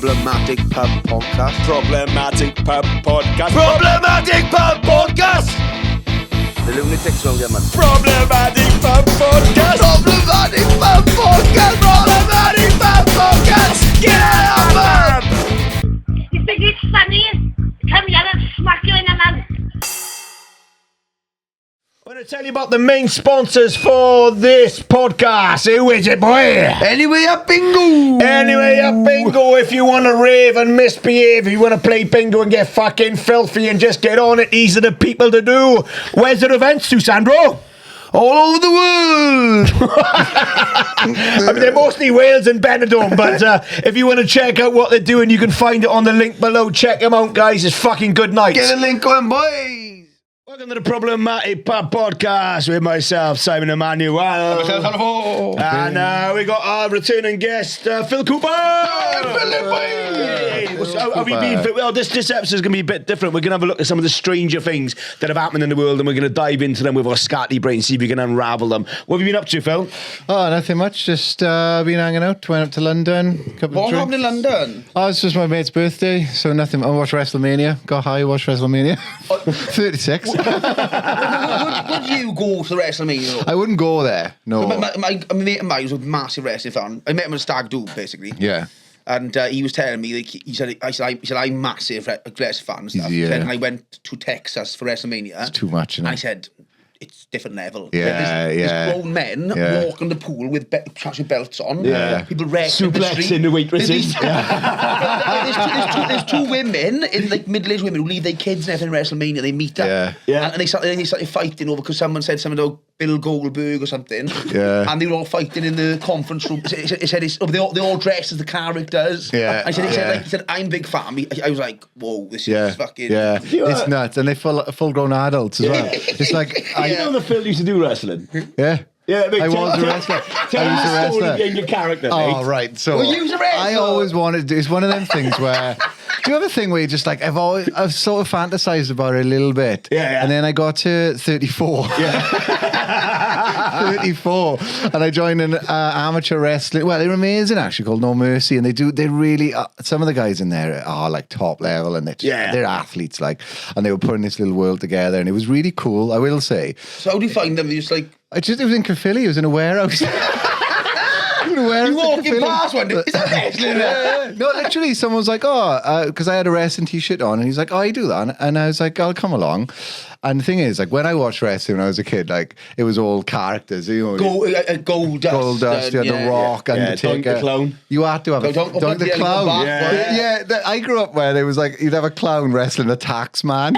Problematic Pub Podcast. Problematic Pub Podcast. Problematic Pub Podcast! The lunatics won't get much. Problematic Pub Podcast. Problematic Pub Podcast! Problematic Pub Podcast! Get out of pub! You think it's funny? Come here and smack you in the mouth. I'm going to tell you about the main sponsors for this podcast. Who is it, boy? Anyway up bingo! Anyway, bingo. If you want to rave and misbehave, if you want to play bingo and get fucking filthy and just get on it, these are the people to do. Where's the events, Susandro? All over the world! I mean, they're mostly Wales and Benidorm, but if you want to check out what they're doing, you can find it on the link below. Check them out, guys. It's fucking good night. Get a link on, boys! Welcome to the Problematic Pub Podcast with myself, Simon Emmanuel. And we got our returning guest, Phil Cooper. How have you been, Phil? Well, this episode is going to be a bit different. We're going to have a look at some of the stranger things that have happened in the world, and we're going to dive into them with our scatty brain, see if we can unravel them. What have you been up to, Phil? Oh, nothing much. Just been hanging out. Went up to London. What happened in London? Oh, it's just my mate's birthday, so nothing. I watched WrestleMania. Got high, watched WrestleMania. 36. Would you go to WrestleMania? I wouldn't go there. No. My mate of mine was a massive wrestling fan. I met him at Stag Do, basically. Yeah. And he was telling me, like, he said, I'm massive wrestling fan and stuff. Yeah. He said, and I went to Texas for WrestleMania. It's too much. And I said, it's different level. Yeah, there's grown men walking the pool with trashy belts on. Yeah. People wrestling in the street. Suplexing the waitresses. There's two women, in like middle-aged women, who leave their kids and everything in WrestleMania. They meet up. Yeah. And they started fighting over because someone said something about Bill Goldberg or something. Yeah. And they were all fighting in the conference room. He said they all dressed as the characters. Yeah. He said, I'm a big fan. I was like, whoa, this is fucking... Yeah. It's nuts. And they're full-grown adults as well. It's like... You know the Phil used to do wrestling? Yeah. Yeah, I was a wrestler. Tell I was a the story wrestler. behind your character, mate. Oh, right. So Well, you was a wrestler. I always wanted to do. It's one of them things where. Do you have a thing where you're just like, I've sort of fantasized about it a little bit. Yeah. And then I got to 34. Yeah. 34. And I joined an amateur wrestling. Well, they're amazing, actually, called No Mercy. And they really, some of the guys in there are like top level, and they're athletes, like, and they were putting this little world together, and it was really cool, I will say. So how do you find them? You just like... It was in Caerphilly. It was in a warehouse. You walking past one day, is that wrestling there? No, literally, someone was like, because I had a wrestling t-shirt on, and he's like, oh, you do that? And I was like, I'll come along. And the thing is, like, when I watched wrestling when I was a kid, like, it was all characters, you know. Goldust. You had The Rock, Undertaker. Dunk the Clown. You had to have Dunk the Clown. Yeah. I grew up where there was like, you'd have a clown wrestling a tax man.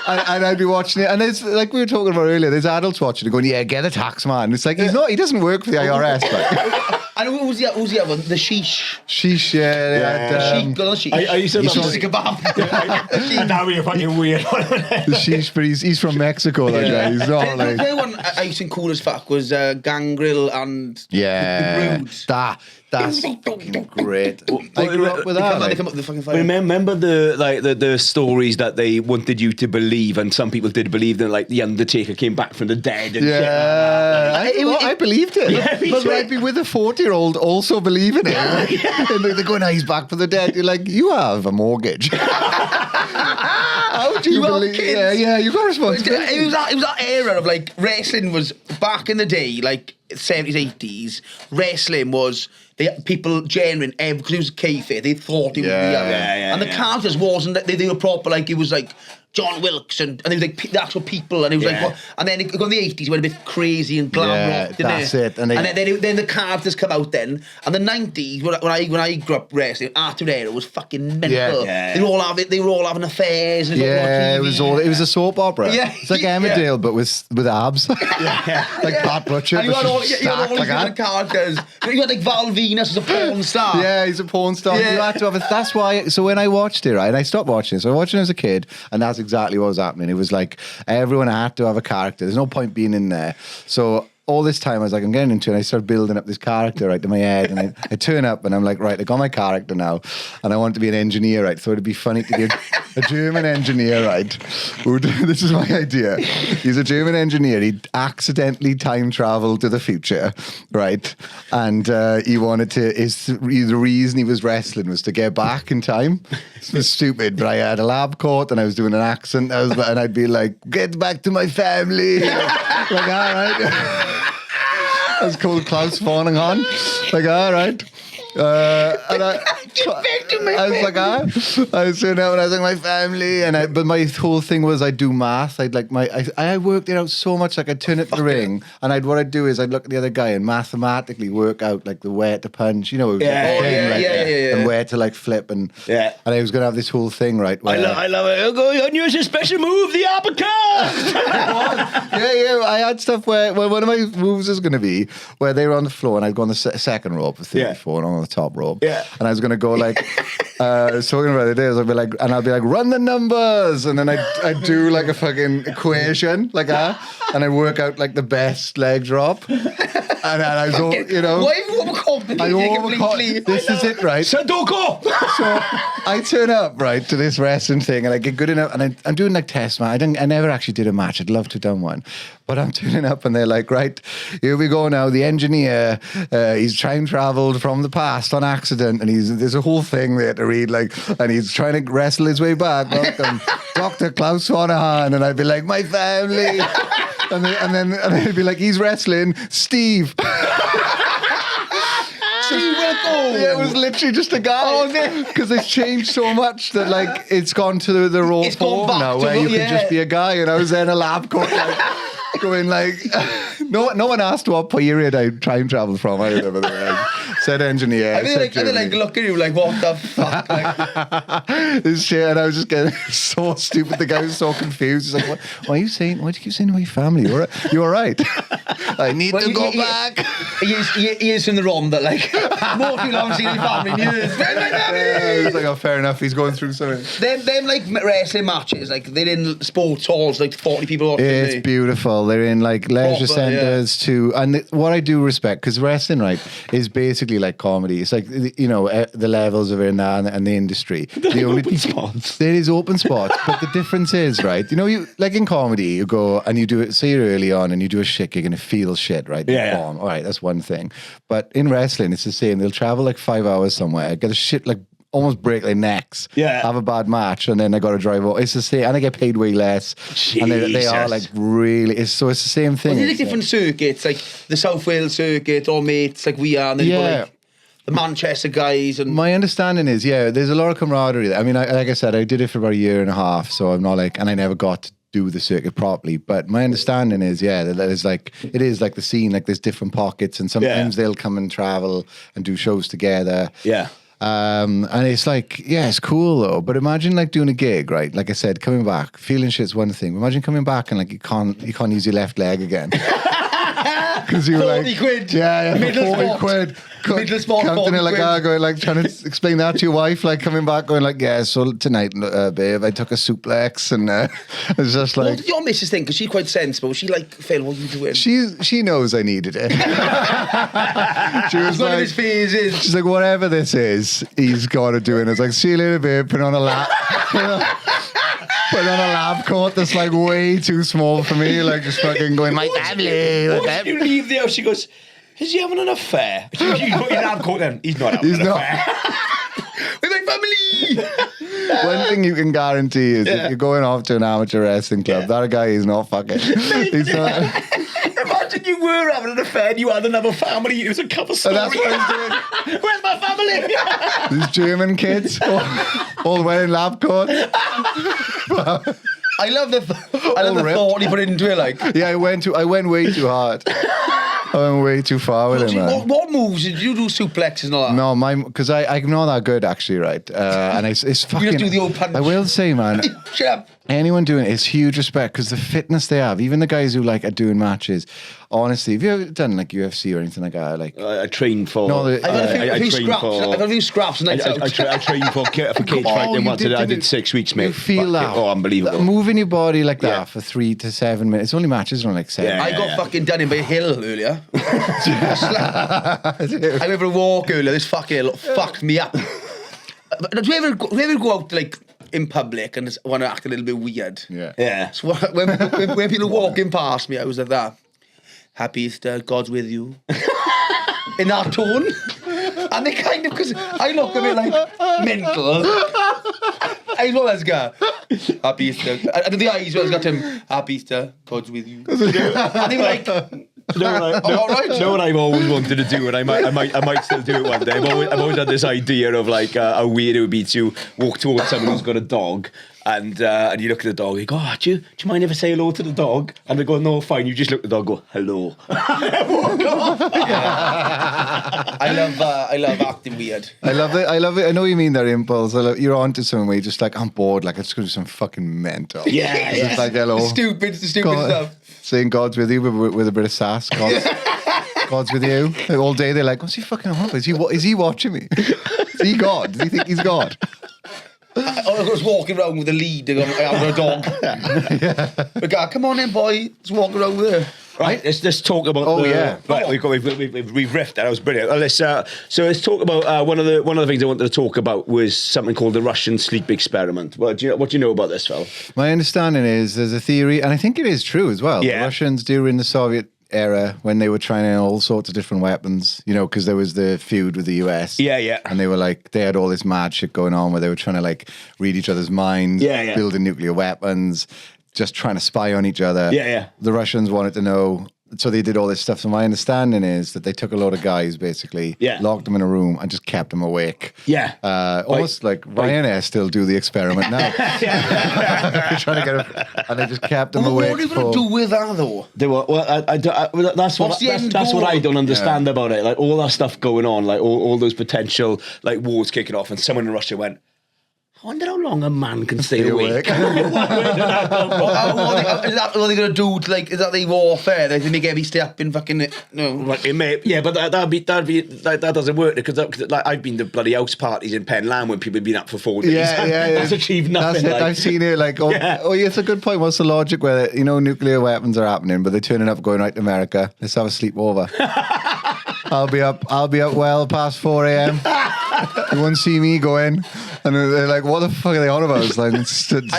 And I'd be watching it, and it's like we were talking about earlier. There's adults watching it, going, "Yeah, get a tax man." It's like he doesn't work for the IRS. But. And who was the other one? The Sheesh. Sheesh, Sheesh. I used to love Sheesh kebab. Now you're fucking weird. The Sheesh, but he's from Mexico. That guy. He's not like. The one I used to cool as fuck was Gangrel and the Brood. That's fucking great. I grew up with that. They come up with the fucking fire. Remember the stories that they wanted you to believe, and some people did believe that, like, the Undertaker came back from the dead. And I believed it. Yeah, but I'd be with a 40-year-old also believing it. And they're going, he's back from the dead. You're like, you have a mortgage. How do you believe? Kids. Yeah, you got responsibility. It was that era of, like, wrestling was back in the day, like 70s, 80s. Wrestling was people genuine, because it was kayfabe. They thought it would be and the characters wasn't. They were proper, like, it was like John Wilkes and they was like the actual people, and it was like what, and then it got in the 80s, went a bit crazy and glam rock, didn't that's it? And then the characters come out then, and the 90s when I grew up wrestling, Arthur Era was fucking mental. They were all having affairs. And it was a soap opera. Yeah. It's like Emmerdale, but with abs. Like Pat Butcher. And you had all these different characters. You had like Val Venus as a porn star. Yeah, he's a porn star. Yeah. You had to have that's why. So when I watched it, right, and I stopped watching it. So I watched it as a kid, and that's exactly what was happening. It was like everyone had to have a character. There's no point being in there. So all this time I was like, I'm getting into it. And I started building up this character right in my head, and I turn up and I'm like, right, I got my character now, and I want to be an engineer, right? So it'd be funny to be a German engineer, right? This is my idea. He's a German engineer. He accidentally time traveled to the future, right? And he wanted to. The reason he was wrestling was to get back in time. It was stupid, but I had a lab coat and I was doing an accent. And I'd be like, "Get back to my family." Like, all right. I was called Klaus falling on. Like, all right. And I was like, I was sitting out and I was like, my family, but my whole thing was I'd do math. I worked it out so much. Like I'd turn it to the ring, and what I'd do is I'd look at the other guy and mathematically work out like the where to punch, you know, and where to like flip and I was gonna have this whole thing, right? Where, I love it. I'll use a special move, the uppercut. I had stuff where one of my moves is gonna be where they were on the floor and I'd go on the second rope of 34 and on the top rope. Yeah. And I was gonna go like I was talking about it I'd be like, run the numbers, and then I'd do like a fucking equation like that, and I work out like the best leg drop. And I was all, you know, why have you overcomplicated? This is it, right? Sudoku. So I turn up right to this wrestling thing, and I get good enough, and I'm doing like test match. I never actually did a match. I'd love to have done one, but I'm turning up, and they're like, right, here we go now. The engineer, he's time traveled from the past on accident, and there's a whole thing there to read, like, and he's trying to wrestle his way back. Welcome, Dr. Klaus Swanahan, and I'd be like, my family. And then it'd be like, he's wrestling Steve. Yeah, it was literally just a guy. Because it's changed so much that like it's gone to the raw form now, where you can just be a guy. And I was in a lab coat, like, going like, no one asked what period I time traveled from. I remember said engineer. I mean, like look at you like, what the fuck? Like, this shit, and I was just getting so stupid. The guy was so confused. He's like, why are you saying? Why do you keep saying to my family? You're all right. I need to go back. He is in the wrong that like more people haven't seen your family in years. Yeah, he's like, oh, fair enough. He's going through something. Them like wrestling matches, like they're in sports halls, like 40 people watching. It's beautiful. They're in like leisure centres too. And what I do respect, because wrestling, right, is basically like comedy. It's like, you know, the levels of it and the industry. The only open spots. There is open spots, but the difference is, right, you know, you like in comedy, you go and you do it, say you're early on and you do a shit, you're going to feel shit, right? Yeah. All right, that's one thing. But in wrestling, it's the same. They'll travel like 5 hours somewhere, get a shit like almost break their necks, have a bad match, and then they got to drive over. It's the same, and they get paid way less. Jesus. And they are like really. So it's the same thing. Well, there's different circuits, like the South Wales circuit, or mates like we are. And then you've got, like, the Manchester guys. And my understanding is, there's a lot of camaraderie there. I mean, like I said, I did it for about a year and a half, so I'm not like, and I never got to do the circuit properly. But my understanding is, that it's like, it is like the scene, like there's different pockets, and sometimes they'll come and travel and do shows together. Yeah. And it's like, it's cool though. But imagine like doing a gig, right? Like I said, coming back, feeling shit's one thing. Imagine coming back and like you can't use your left leg again. Because you were like 40 quid. Middle 40 quid. Middle spot. Coming in like, going like trying to explain that to your wife, like coming back going like, so tonight, babe, I took a suplex, and it's just like. What did your missus think? Because she's quite sensible. She like, Phil, what are you doing? She knows I needed it. She was one of his phases. She's like, whatever this is, he's got to do it. It's like, see you later, babe. Put on a lap. Put on a lab coat that's like way too small for me, like just fucking going, my family. What you leave there? She goes, is he having an affair? You put your lab coat in. He's not having an affair. With my family. One thing you can guarantee is if you're going off to an amateur wrestling club, that guy is not fucking. He's not. Imagine you were having an affair and you had another family. It was a cover story. That's what he's doing. Where's my family? These German kids, all wearing lab coats. I love the thought he put into it. Like, I went way too hard. I went way too far with him, man. What moves did you do? Suplexes and all that? No, because I'm not that good actually, right? And it's fucking. You just do the old punch. I will say, man. Shut up. anyone doing it is huge respect because the fitness they have, even the guys who like are doing matches. Honestly, have you ever done like UFC or anything like that? Like I train for. No, I've had a few scraps. I've had a few scraps nights out. I trained for cage fighting once. I did 6 weeks, mate. You feel that? Oh, unbelievable! Moving your body like that for 3 to 7 minutes. It's only matches on like 7. Yeah. I got fucking done in by a hill earlier. I went for a walk earlier. This fucking hill fucked me up. Do you ever go out like in public and just want to act a little bit weird? Yeah. So when people are walking past me, I was like that. Happy Easter, God's with you. In that tone. And they kind of, because I look a bit like mental. I well, let's go. Happy Easter. And the eyes, well, got him. Happy Easter, God's with you. And they were like, all right. You know what I've always wanted to do, and I might still do it one day. I've always had this idea of like how weird it would be to walk towards someone who's got a dog, and you look at the dog, you go, oh, do you mind if I say hello to the dog? And they go, no, fine. You just look at the dog, go, hello. Walk off. I love acting weird. I love it. I know you mean that impulse. You're onto something where you're just like, I'm bored. Like, it's going to do some fucking mental. Yeah. Just like, hello. The stupid stuff. Saying God's with you with a bit of sass. God's with you. All day they're like, what's he fucking on? Is he watching me? Is he God? Does he think he's God? I was walking around with a lead under a dog. But God, come on then, boy. Let's walk around with her. Right, let's talk about. Right, we've riffed that. That was brilliant. So let's talk about one of the things I wanted to talk about was something called the Russian sleep experiment. What do you know about this, Phil? My understanding is there's a theory, and I think it is true as well. Yeah. The Russians during the Soviet era, when they were trying all sorts of different weapons, because there was the feud with the US. Yeah. And they were like, they had all this mad shit going on where they were trying to like read each other's minds, building nuclear weapons, just trying to spy on each other. Yeah. The Russians wanted to know, so they did all this stuff. So my understanding is that they took a load of guys, basically, locked them in a room and just kept them awake. Yeah. Almost like Ryanair still do the experiment now. They're trying to get them, and they just kept them awake. What are you going to do with that, though? That's what I don't understand about it. Like all that stuff going on, like all those potential like wars kicking off, and someone in Russia went, I wonder how long a man can stay awake. What are they going to do? Is that the warfare? They make every step in fucking no. Like it may, yeah, but that doesn't work because I've been to bloody house parties in Penland when people have been up for 4 days. Yeah. That's achieved nothing. That's it. I've seen it. Like, it's a good point. What's the logic where nuclear weapons are happening, but they're turning up, going right to America. Let's have a sleepover. I'll be up well past 4 a.m. You won't see me going. And they're like, what the fuck are they on about? It's like,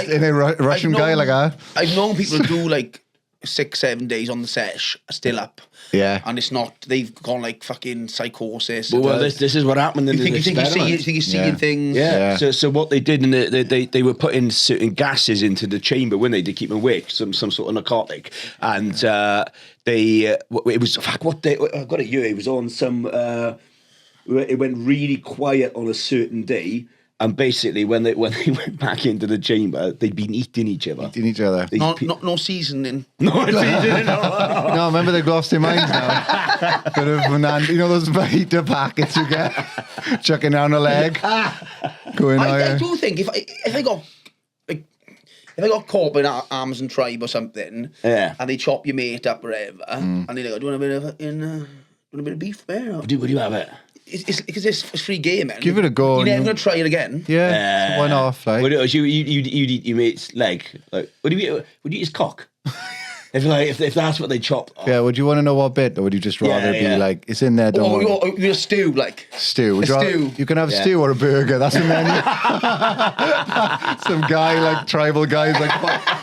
in a Russian guy like that. I've known people do like 6-7 days on the sesh, still up. Yeah. And it's not, they've gone like fucking psychosis. Well, this is what happened in the experiment. You think you're seeing things. Yeah. So what they did, and they were putting certain gases into the chamber when they did keep them awake, some sort of narcotic. And it was, I've got it here, it was on some, it went really quiet on a certain day. And basically, when they went back into the chamber, they'd been eating each other. No seasoning. No seasoning. No, remember they've lost their minds now. Bit of those Vita packets you get, chucking down a leg. I do think if I got caught by an Amazon tribe or something, and they chop your mate up or whatever, and they go, do you want a bit of beef there? Would you have it? It's because it's free game, man. Give it a go. You're never going to try it again. Yeah, it's one off. Like, would you eat your mate's leg? Like, would you eat his cock? if that's what they chop off. Yeah, would you want to know what bit, or would you just rather be like, it's in there, don't worry. Or stew, like. Stew. Stew. You can have stew or a burger. That's a menu. Some guy, like, tribal guy's like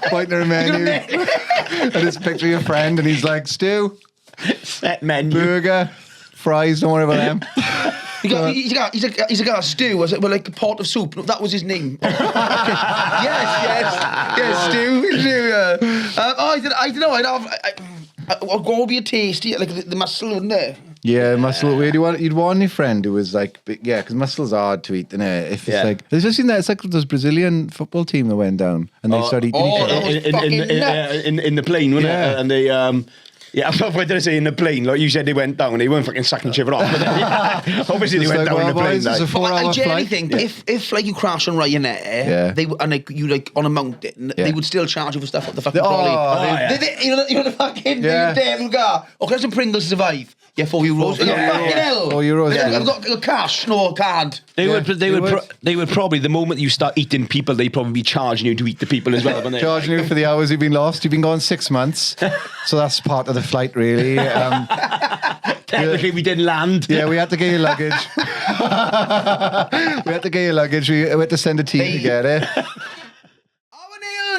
pointing at a menu. And it's picture your friend, and he's like, stew. Set menu. Burger. Fries, don't worry about them. He's got a stew, was it? Well, like a pot of soup. That was his name. yes, stew. I don't know. I'd go be a tasty, like the muscle, wouldn't it? Yeah, muscle. You'd want your friend who was like, because muscle's hard to eat, isn't it? If it's like, there's just seen that it's like those Brazilian football team that went down and they started eating each other. In the plane, wasn't it? And they Yeah, what did I say in the plane? Like you said, they went down. They weren't fucking sucking each other off. But obviously, they went down in the plane. It's a 4-hour I generally flight. think if like you crash on Ryanair, they and like you like on a mountain, they would still charge you for stuff up the fucking trolley. You know the fucking devil car. Oh, can I have some Pringles to survive? Yeah, €4. Fucking hell. €4. I've got cash, no card. They would probably the moment you start eating people, they'd probably be charging you to eat the people as well. Wouldn't they? Charging you for the hours you've been lost. You've been gone 6 months, so that's part of the flight, really. Technically, we didn't land. Yeah, we had to get your luggage. We had to send a team to get it.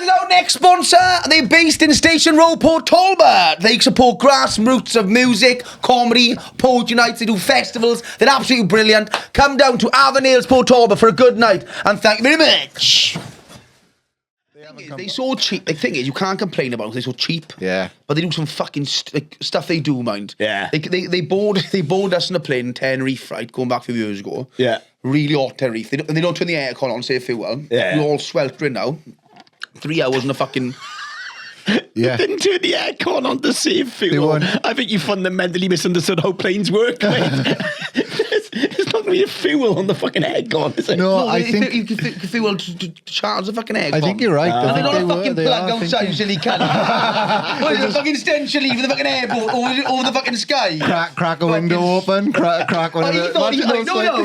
Our next sponsor, they're based in Station Road, Port Talbot. They support grassroots of music, comedy, poetry nights. They do festivals. They're absolutely brilliant. Come down to Avonales, Port Talbot for a good night, and thank you very much. They're so cheap. The thing is, you can't complain about them. They're so cheap. Yeah. But they do some fucking stuff they do, mind. Yeah. They board us on a plane in Tenerife, right, going back a few years ago. Yeah. Really hot Tenerife. They don't turn the aircon on, say farewell. Yeah. We're all sweltering now. 3 hours in a fucking... Yeah. Didn't turn the aircon on to save fuel. I think you fundamentally misunderstood how planes work, mate. It's not going to be a fuel on the fucking aircon, is it? No, I think... You can fuel to charge the fucking aircon. I think you're right. I think not they a fucking were. plug outside, you silly cunt. What is it, a fucking stench leaving the fucking airport over the fucking sky? Crack a window open, crack one of the...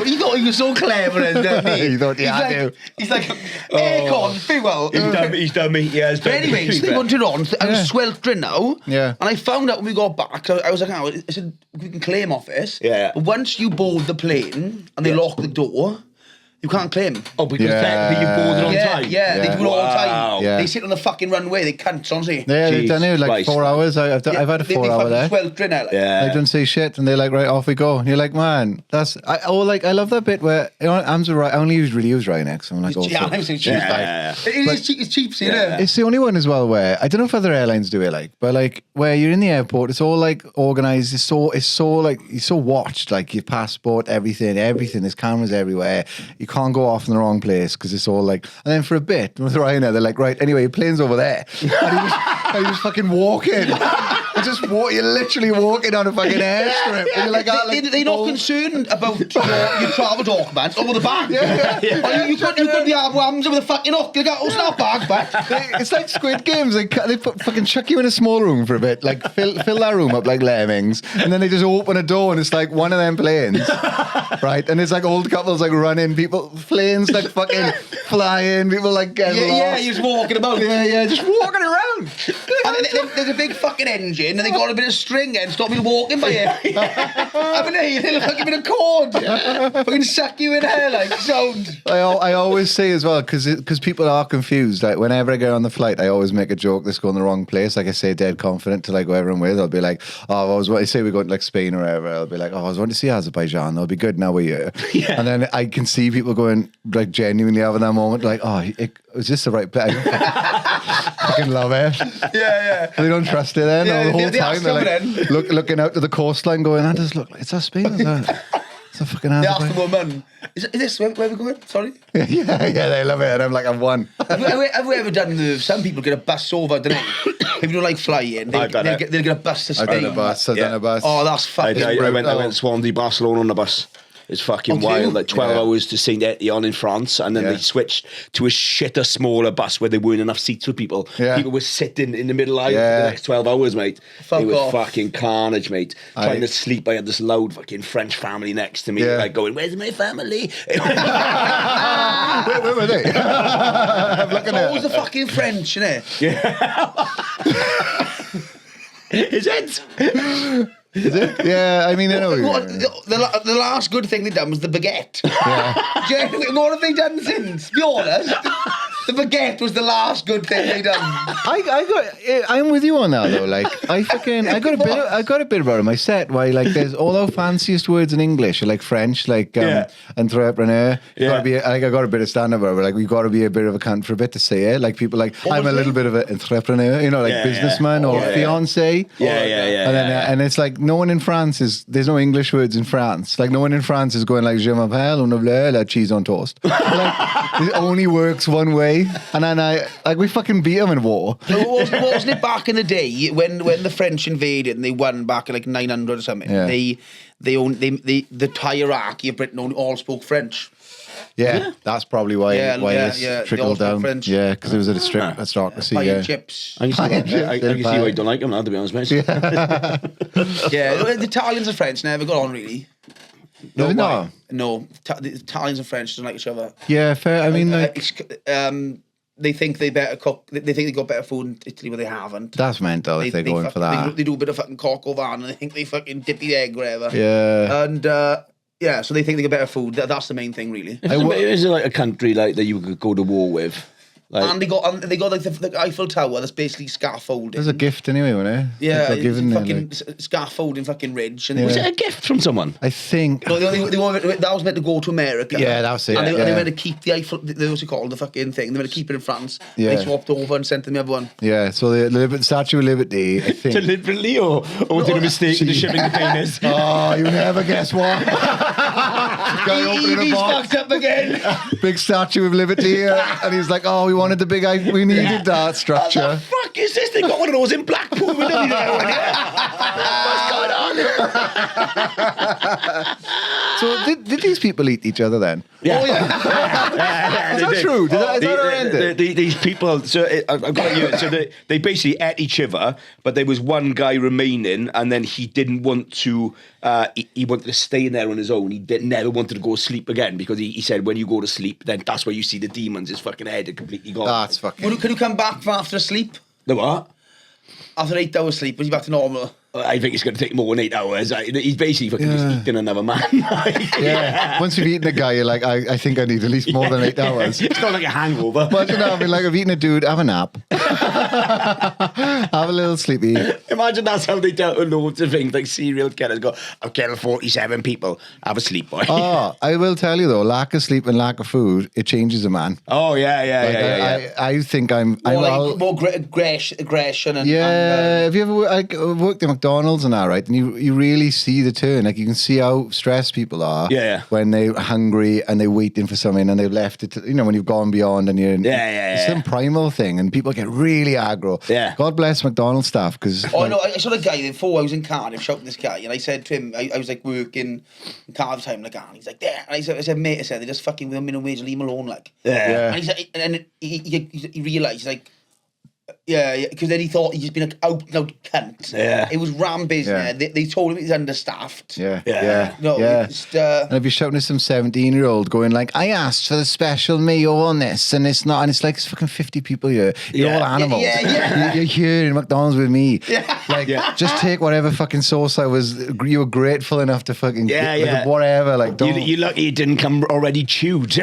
He thought he was so clever, didn't he? He thought, yeah, I do. He's like, aircon, fuel. He's done me, yeah. But anyways, they wanted on. I was sweltering now. Yeah. And I found out when we got back, I was like, I said, we can claim off this. Yeah. But once you board the plane and they lock the door, you can't claim. Oh, because technically you boarded on time? Yeah, they do it all the time. Yeah. They sit on the fucking runway, they can't, honestly. Yeah, they've done it like Christ. 4 hours. I've had a 4 hour there. Sweltering out. They don't say shit, and they're like, right, off we go. And you're like, man, that's... I love that bit where... You know, I only really use Ryanair, because I'm like, also... Yeah, I'm so cheap. It's cheap, see, It's the only one as well where... I don't know if other airlines do it, like, but like, where you're in the airport, it's all like organised, it's so like, you're so watched, like your passport, everything, there's cameras everywhere. You can't go off in the wrong place because it's all like, and then for a bit with Ryanair they're like, right, anyway, your plane's over there, and you just fucking walk in. You're literally walking on a fucking airstrip. And you're like, they're not concerned about your travel documents over the back. You could be whams with a fucking hook. You go, oh, it's not bag back. It's like Squid Games. They fucking chuck you in a small room for a bit, like fill that room up like lemmings, and then they just open a door and it's like one of them planes, right? And it's like old couples like running, planes like fucking flying, people like getting lost. Yeah, you're just walking about. Yeah, just walking around. And there's a big fucking engine, and they got a bit of string and stop you walking by it. Haven't they? They look like a bit of cord. Fucking suck you in hair like sound. I always say as well, because people are confused. Like whenever I get on the flight, I always make a joke that's going the wrong place. Like I say, dead confident to like whoever I'm with. I'll be like, I say we go to like Spain or wherever. I'll be like, I was wanting to see Azerbaijan. That'll be good now we're here. Yeah. And then I can see people going like genuinely having that moment, like, is this the right place? I fucking love it. Yeah. They don't trust it then. The whole time they're like looking out to the coastline going, that does look like, it's a Spain, is that? It's a fucking They asked the woman, is this where we're going? Sorry? Yeah, they love it. And I'm like, I've won. Have we ever done some people get a bus over, don't they? People don't like flying. They'll get a bus to Spain. I've done a bus. Oh, that's fucking I went Swansea, Barcelona on the bus. It's fucking wild. Like 12 hours to Saint Etienne in France, and then they switched to a shitter, smaller bus where there weren't enough seats for people. Yeah. People were sitting in the middle aisle for the next 12 hours, mate. It was fucking carnage, mate. Trying to sleep, I had this loud fucking French family next to me, like going, "Where's my family?" Where were they? I'm looking at. What was the fucking French, innit? Yeah. Is it? Is it? Yeah, I mean, I know. The last good thing they done was the baguette. Yeah. Genuinely, what have they done since? Be honest. The baguette was the last good thing they done. I'm with you on that though. Like I got a bit about it. My set why like there's all our fanciest words in English are like French, like entrepreneur. I got a bit of stand up, but like we got to be a bit of a cunt for a bit to say it. Like people like I'm a little bit of an entrepreneur, you know, like businessman or fiance. And it's like no one in France there's no English words in France. Like no one in France is going like je m'appelle on la cheese on toast. Like it only works one way. day, and then we fucking beat them in war. Wasn't it back in the day when the French invaded and they won back in like 900 or something? Yeah. The hierarchy of Britain all spoke French. Yeah, that's probably why it's trickled down. French. Yeah, because it was a strict aristocracy. Pie yeah. and chips. I can see why you don't like them now, to be honest, mate. Yeah, the Italians and French never got on really. No. No, the Italians and French don't like each other. Yeah, fair. I mean, they think they better cook. They think they got better food in Italy, but they haven't. that's mental if they go in for that. They do a bit of fucking cock over and they think they fucking dip the egg wherever. Yeah. And so they think they get better food. That's the main thing, really. Is it like a country like that you could go to war with? Like, And they got like the Eiffel Tower that's basically scaffolding. There's a gift anyway, wasn't it? Yeah, They're giving fucking scaffolding fucking ridge. And was it a gift from someone? I think. No, that was meant to go to America. Yeah, that was it. And they yeah. meant to keep the Eiffel, what's it called, the fucking thing. They meant to keep it in France. Yeah. They swapped over and sent them the other one. Yeah, so the Statue of Liberty, I think. Deliberately or did a mistake in the shipping containers? Oh, you never guess what. Guy opening a box. Fucked up again. Big Statue of Liberty here. And he's like, oh, we wanted the big, we needed that structure. What the fuck is this? They got one of those in Blackpool. We don't need that one. What's going on? So did these people eat each other then? Yeah. Oh, yeah. Is that true? Is that how it ended? These people, so I've got you. So they basically ate each other, but there was one guy remaining, and then he didn't want to. He wanted to stay in there on his own. He never wanted to go to sleep again because he said when you go to sleep, then that's where you see the demons. His fucking head had completely gone. That's fucking. Can you come back after sleep? The what? After 8 hours sleep, was he back to normal? I think it's going to take more than 8 hours. He's basically fucking just eating another man. Yeah. Once you've eaten a guy, you're like, I think I need at least more than 8 hours. It's not like a hangover. But you know, I mean, like I've eaten a dude, have a nap, have a little sleepy. Imagine that's how they dealt with loads of things. Like serial killers go, I've killed 47 people. Have a sleep, boy. Oh, I will tell you though, lack of sleep and lack of food, it changes a man. Oh yeah. I think I'm More aggression and have you ever worked at McDonald's and that, right? And you really see the turn. Like you can see how stressed people are when they're hungry and they're waiting for something and they've left it. When you've gone beyond and you're it's some primal thing and people get really aggro. Yeah. God bless McDonald's staff because. Oh no, I saw a guy before I was in Cardiff shouting this guy and I said to him, I was like working in Cardiff time like that. And he's like, there. And I said, mate, they just fucking with a minimum wage, leave him alone, like. Yeah. And he said, and he realised like. Yeah, because then he thought he'd just been an out cunt. Yeah. It was ram business. Yeah. They told him he's understaffed. Yeah. No, just, and if you're shouting at some 17-year-old going like, I asked for the special meal on this and it's not, and it's like it's fucking 50 people here. You're all animals. You're here in McDonald's with me. Just take whatever fucking sauce you were grateful enough to fucking get, whatever. Like, don't. You're lucky it didn't come already chewed. These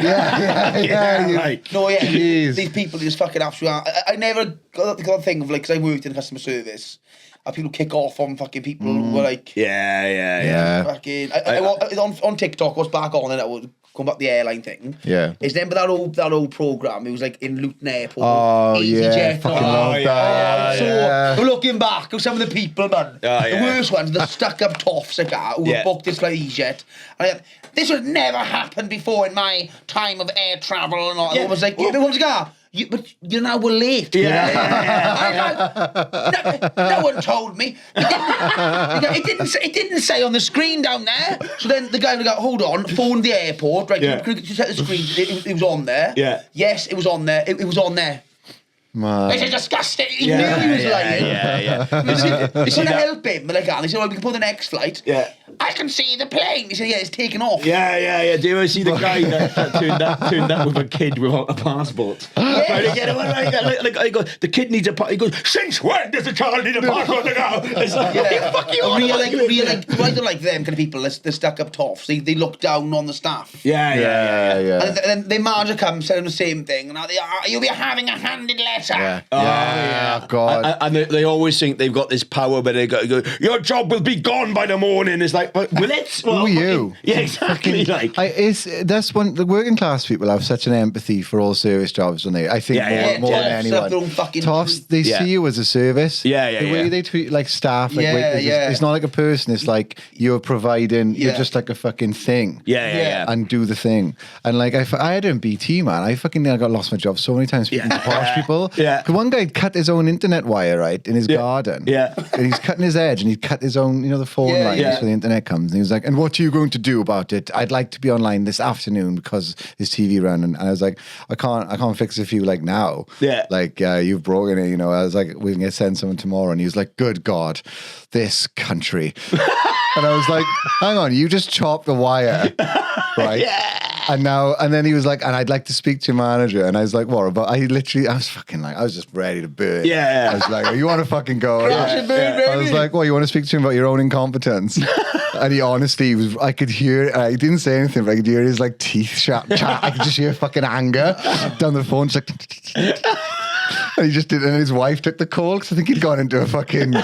people just fucking absolutely. I never got the thing of like, because I worked in customer service. People kick off on fucking people who were like, fucking. On TikTok, I was back on and I was going back to the airline thing. Yeah. It's remember that old program? It was like in Luton Airport. Oh EasyJet, fucking love that. So looking back, some of the people, man, the worst ones, the stuck-up toffs like that, who booked this like EasyJet. And this would never happened before in my time of air travel and all. I was like, but you know we're late. No one told me. It didn't say on the screen down there. So then the guy would go, hold on, phoned the airport, right? Can you set the screen? It was on there. Yeah. Yes, it was on there. It was on there. This is disgusting. He knew he was lying. They couldn't help him. Like, they said, we can put the next flight. Yeah. I can see the plane. He said, it's taken off. Yeah. Do you ever see the guy that turned up with a kid without a passport? The kid needs a passport. He goes, since when does a child need a passport to go? It's like, fuck you. I don't like them kind of people. They're stuck up toffs. They look down on the staff. Yeah. And then their manager comes saying the same thing. And you'll be having a handed letter. God. And they always think they've got this power, but they go, your job will be gone by the morning. It's like, Will it? Who are you? Yeah, exactly. Like, That's one. The working class people have such an empathy for all service jobs, don't they? I think more than anyone. Toffs, they see you as a service. The way they treat like staff, like it's not like a person. It's like you're providing. You're just like a fucking thing. And do the thing. And like I had it in BT, man. I fucking got lost my job so many times speaking to posh people. 'Cause one guy cut his own internet wire right in his garden. And he's cutting his edge, and he cut his own, the phone line where the internet comes. And he was like, "And what are you going to do about it? I'd like to be online this afternoon because his TV ran." And I was like, I can't fix it for you like now. Like you've broken it. I was like, we can send someone tomorrow. And he was like, "Good God, this country." And I was like, "Hang on, you just chopped the wire, right?" And then he was like, "And I'd like to speak to your manager." And I was like, "What about?" I was just ready to burn. I was like, "Oh, you want to fucking go?" I was like, "Well, you want to speak to him about your own incompetence?" And he honestly was, I could hear, he didn't say anything, but I could hear his like teeth chat. I could just hear fucking anger down the phone. Just like, and he just did, and his wife took the call because I think he'd gone into a fucking.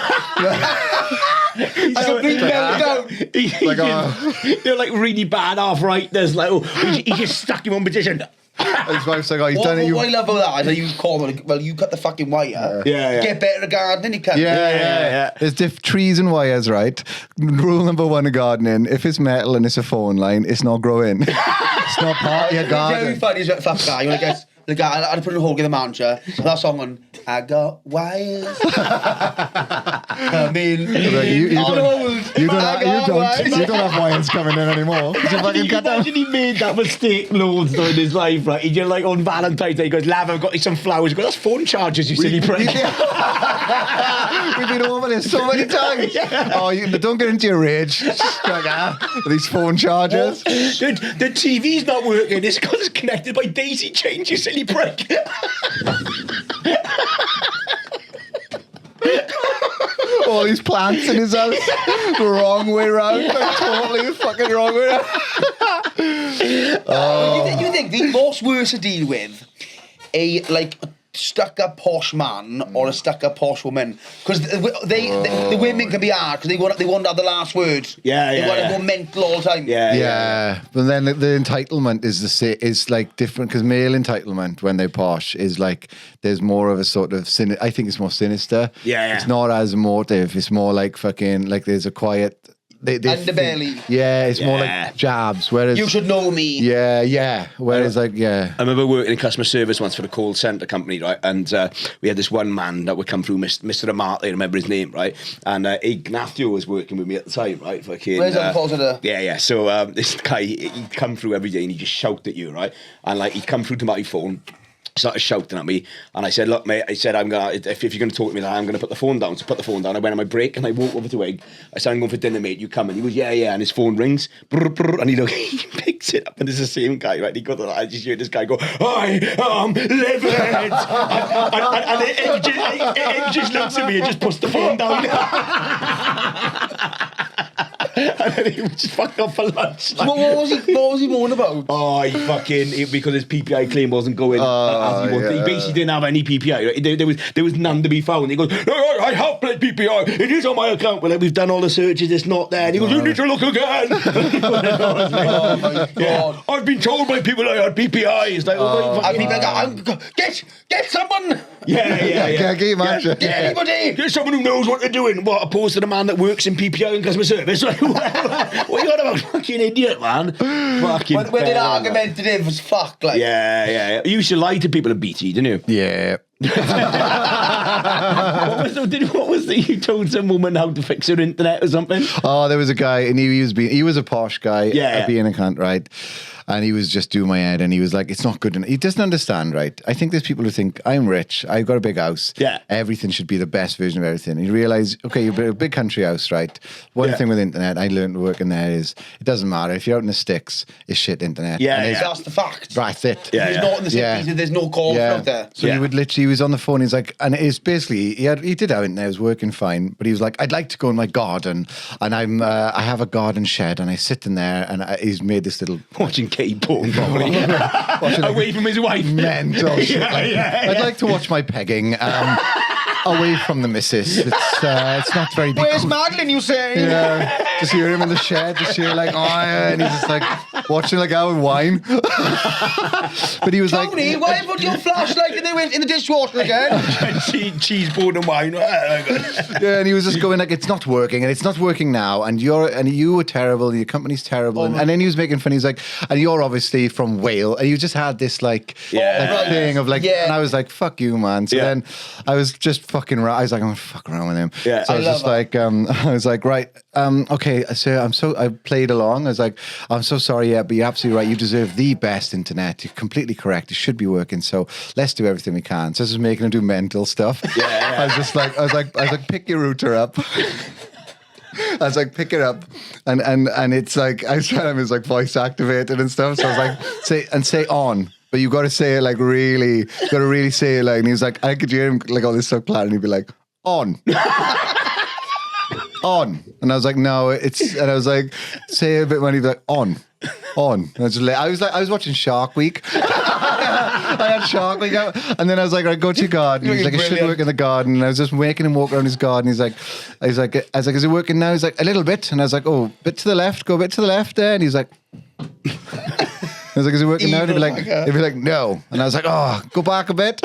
They're like really bad arthritis. Like, he just stuck him on position. His wife's like, "Oh, you've done it." What I love about that is that you call it, well, you cut the fucking wire. Get better at gardening, you can. There's trees and wires, right? Rule number 1 of gardening: if it's metal and it's a phone line, it's not growing. It's not part of your garden. Very funny is fuck guy. You want to guess? The guy, I'd put in a hole in the manager. So that song on, I got wires. I mean, you don't have wires coming in anymore. Imagine he made that mistake loads though in his life, right? He just like on Valentine's Day, he goes, "Lav, I've got you some flowers." He goes, "That's phone charges, you silly prick." We've been over this so many times. Oh, don't get into your rage. These phone charges. The TV's not working. It's because it's connected by daisy chains, you silly prick. All these plants in his house, the wrong way round, like totally the fucking wrong way round. You think the most worse to deal with a stuck-up posh man or a stuck-up posh woman? Because the women can be hard because they want to have the last word. They want to go mental all the time. But then the entitlement is like different, because male entitlement when they're posh is like there's more of a sort of I think it's more sinister. It's not as emotive. It's more like fucking like there's a quiet. Underbelly. It's more like jabs. Whereas you should know me. Whereas I remember working in customer service once for the call centre company, right? And we had this one man that would come through, Mr. Amati, I remember his name, right? And Ignacio was working with me at the time, right? Where's that positive? So this guy, he'd come through every day and he'd just shout at you, right? And like he'd come through to my phone, started shouting at me, and I said, "Look, mate," I said, if you're going to talk to me, I'm going to put the phone down." So I put the phone down. I went on my break and I walked over to Egg. I said, "I'm going for dinner, mate. You come?" And he goes, "Yeah." And his phone rings, brr, brr, and he picks it up, and it's the same guy, right? He got I just hear this guy go, "I am livid," and Egg just looks at me and just puts the phone down. And then he was just fucking off for lunch. Like. What was he moaning about? Oh, because his PPI claim wasn't going as he wanted. He basically didn't have any PPI. Right? There was none to be found. He goes, "No, I have played PPI. It is on my account." Well, we've done all the searches. It's not there. And he goes, "You need to look again." Oh my God! I've been told by people I had PPI. It's like, and people like, get someone. Get anybody. Get someone who knows what they're doing. What, opposed to the man that works in PPI and customer service? Like, what are you on about? Fucking idiot, man. Fucking when it argumentative was fuck, like. Yeah. You used to lie to people at BT, didn't you? Yeah. What was the you told some woman how to fix her internet or something? Oh, there was a guy, and he was a posh guy, being a cunt, right? And he was just doing my head, and he was like, "It's not good enough." He doesn't understand, right? I think there's people who think, "I'm rich, I've got a big house, everything should be the best version of everything." And you realise, okay, you're a big country house, right? One thing with internet, I learned working there is, it doesn't matter. If you're out in the sticks, it's shit internet. That's the fact. That's it. There's not in the cities, there's no call out there. So he would literally, he was on the phone, he's like, and it's basically, he did have internet, it was working fine, but he was like, "I'd like to go in my garden, and I have a garden shed, and I sit in there," and he's made this little... Watching gay porn, probably. Away from his wife. Mental shit. I'd like to watch my pegging. away from the missus. It's not very big. Where's Madeline, you say? Yeah, just hear him in the shed, just hear like, oh yeah, and he's just like watching like out with wine. But he was Tony, like, why put your flashlight in the dishwasher again? cheese board and wine. yeah, and he was just going like, it's not working, and it's not working now, and you were terrible, and your company's terrible, and then he was making fun. He's like, and you're obviously from Wales, and you just had this like thing of like, and I was like, fuck you, man. So then I was just fucking around. I was like, I'm gonna fuck around with him. Yeah, so I was just like, I was like, right, okay, so I played along. I was like, I'm so sorry, but you're absolutely right. You deserve the best internet. You're completely correct. It should be working. So let's do everything we can. So this is making him do mental stuff. I was like, pick your router up. I was like, pick it up, and it's like I was trying to it's like voice activated and stuff. So I was like, say on. But you got to say it like really, you got to really say it like. And he was like, I could hear him like all this stuff plan, and he'd be like, on. On. And I was like, no, and I was like, say it a bit when he'd be like, on. And I was watching Shark Week. I had Shark Week out, and then I was like, right, go to your garden. He's like, it should work in the garden. And I was just making him walk around his garden. I was like, is it working now? He's like, a little bit. And I was like, oh, bit to the left, go a bit to the left there. And he's like, I was like, is it working now? And he'd be like, no. And I was like, oh, go back a bit.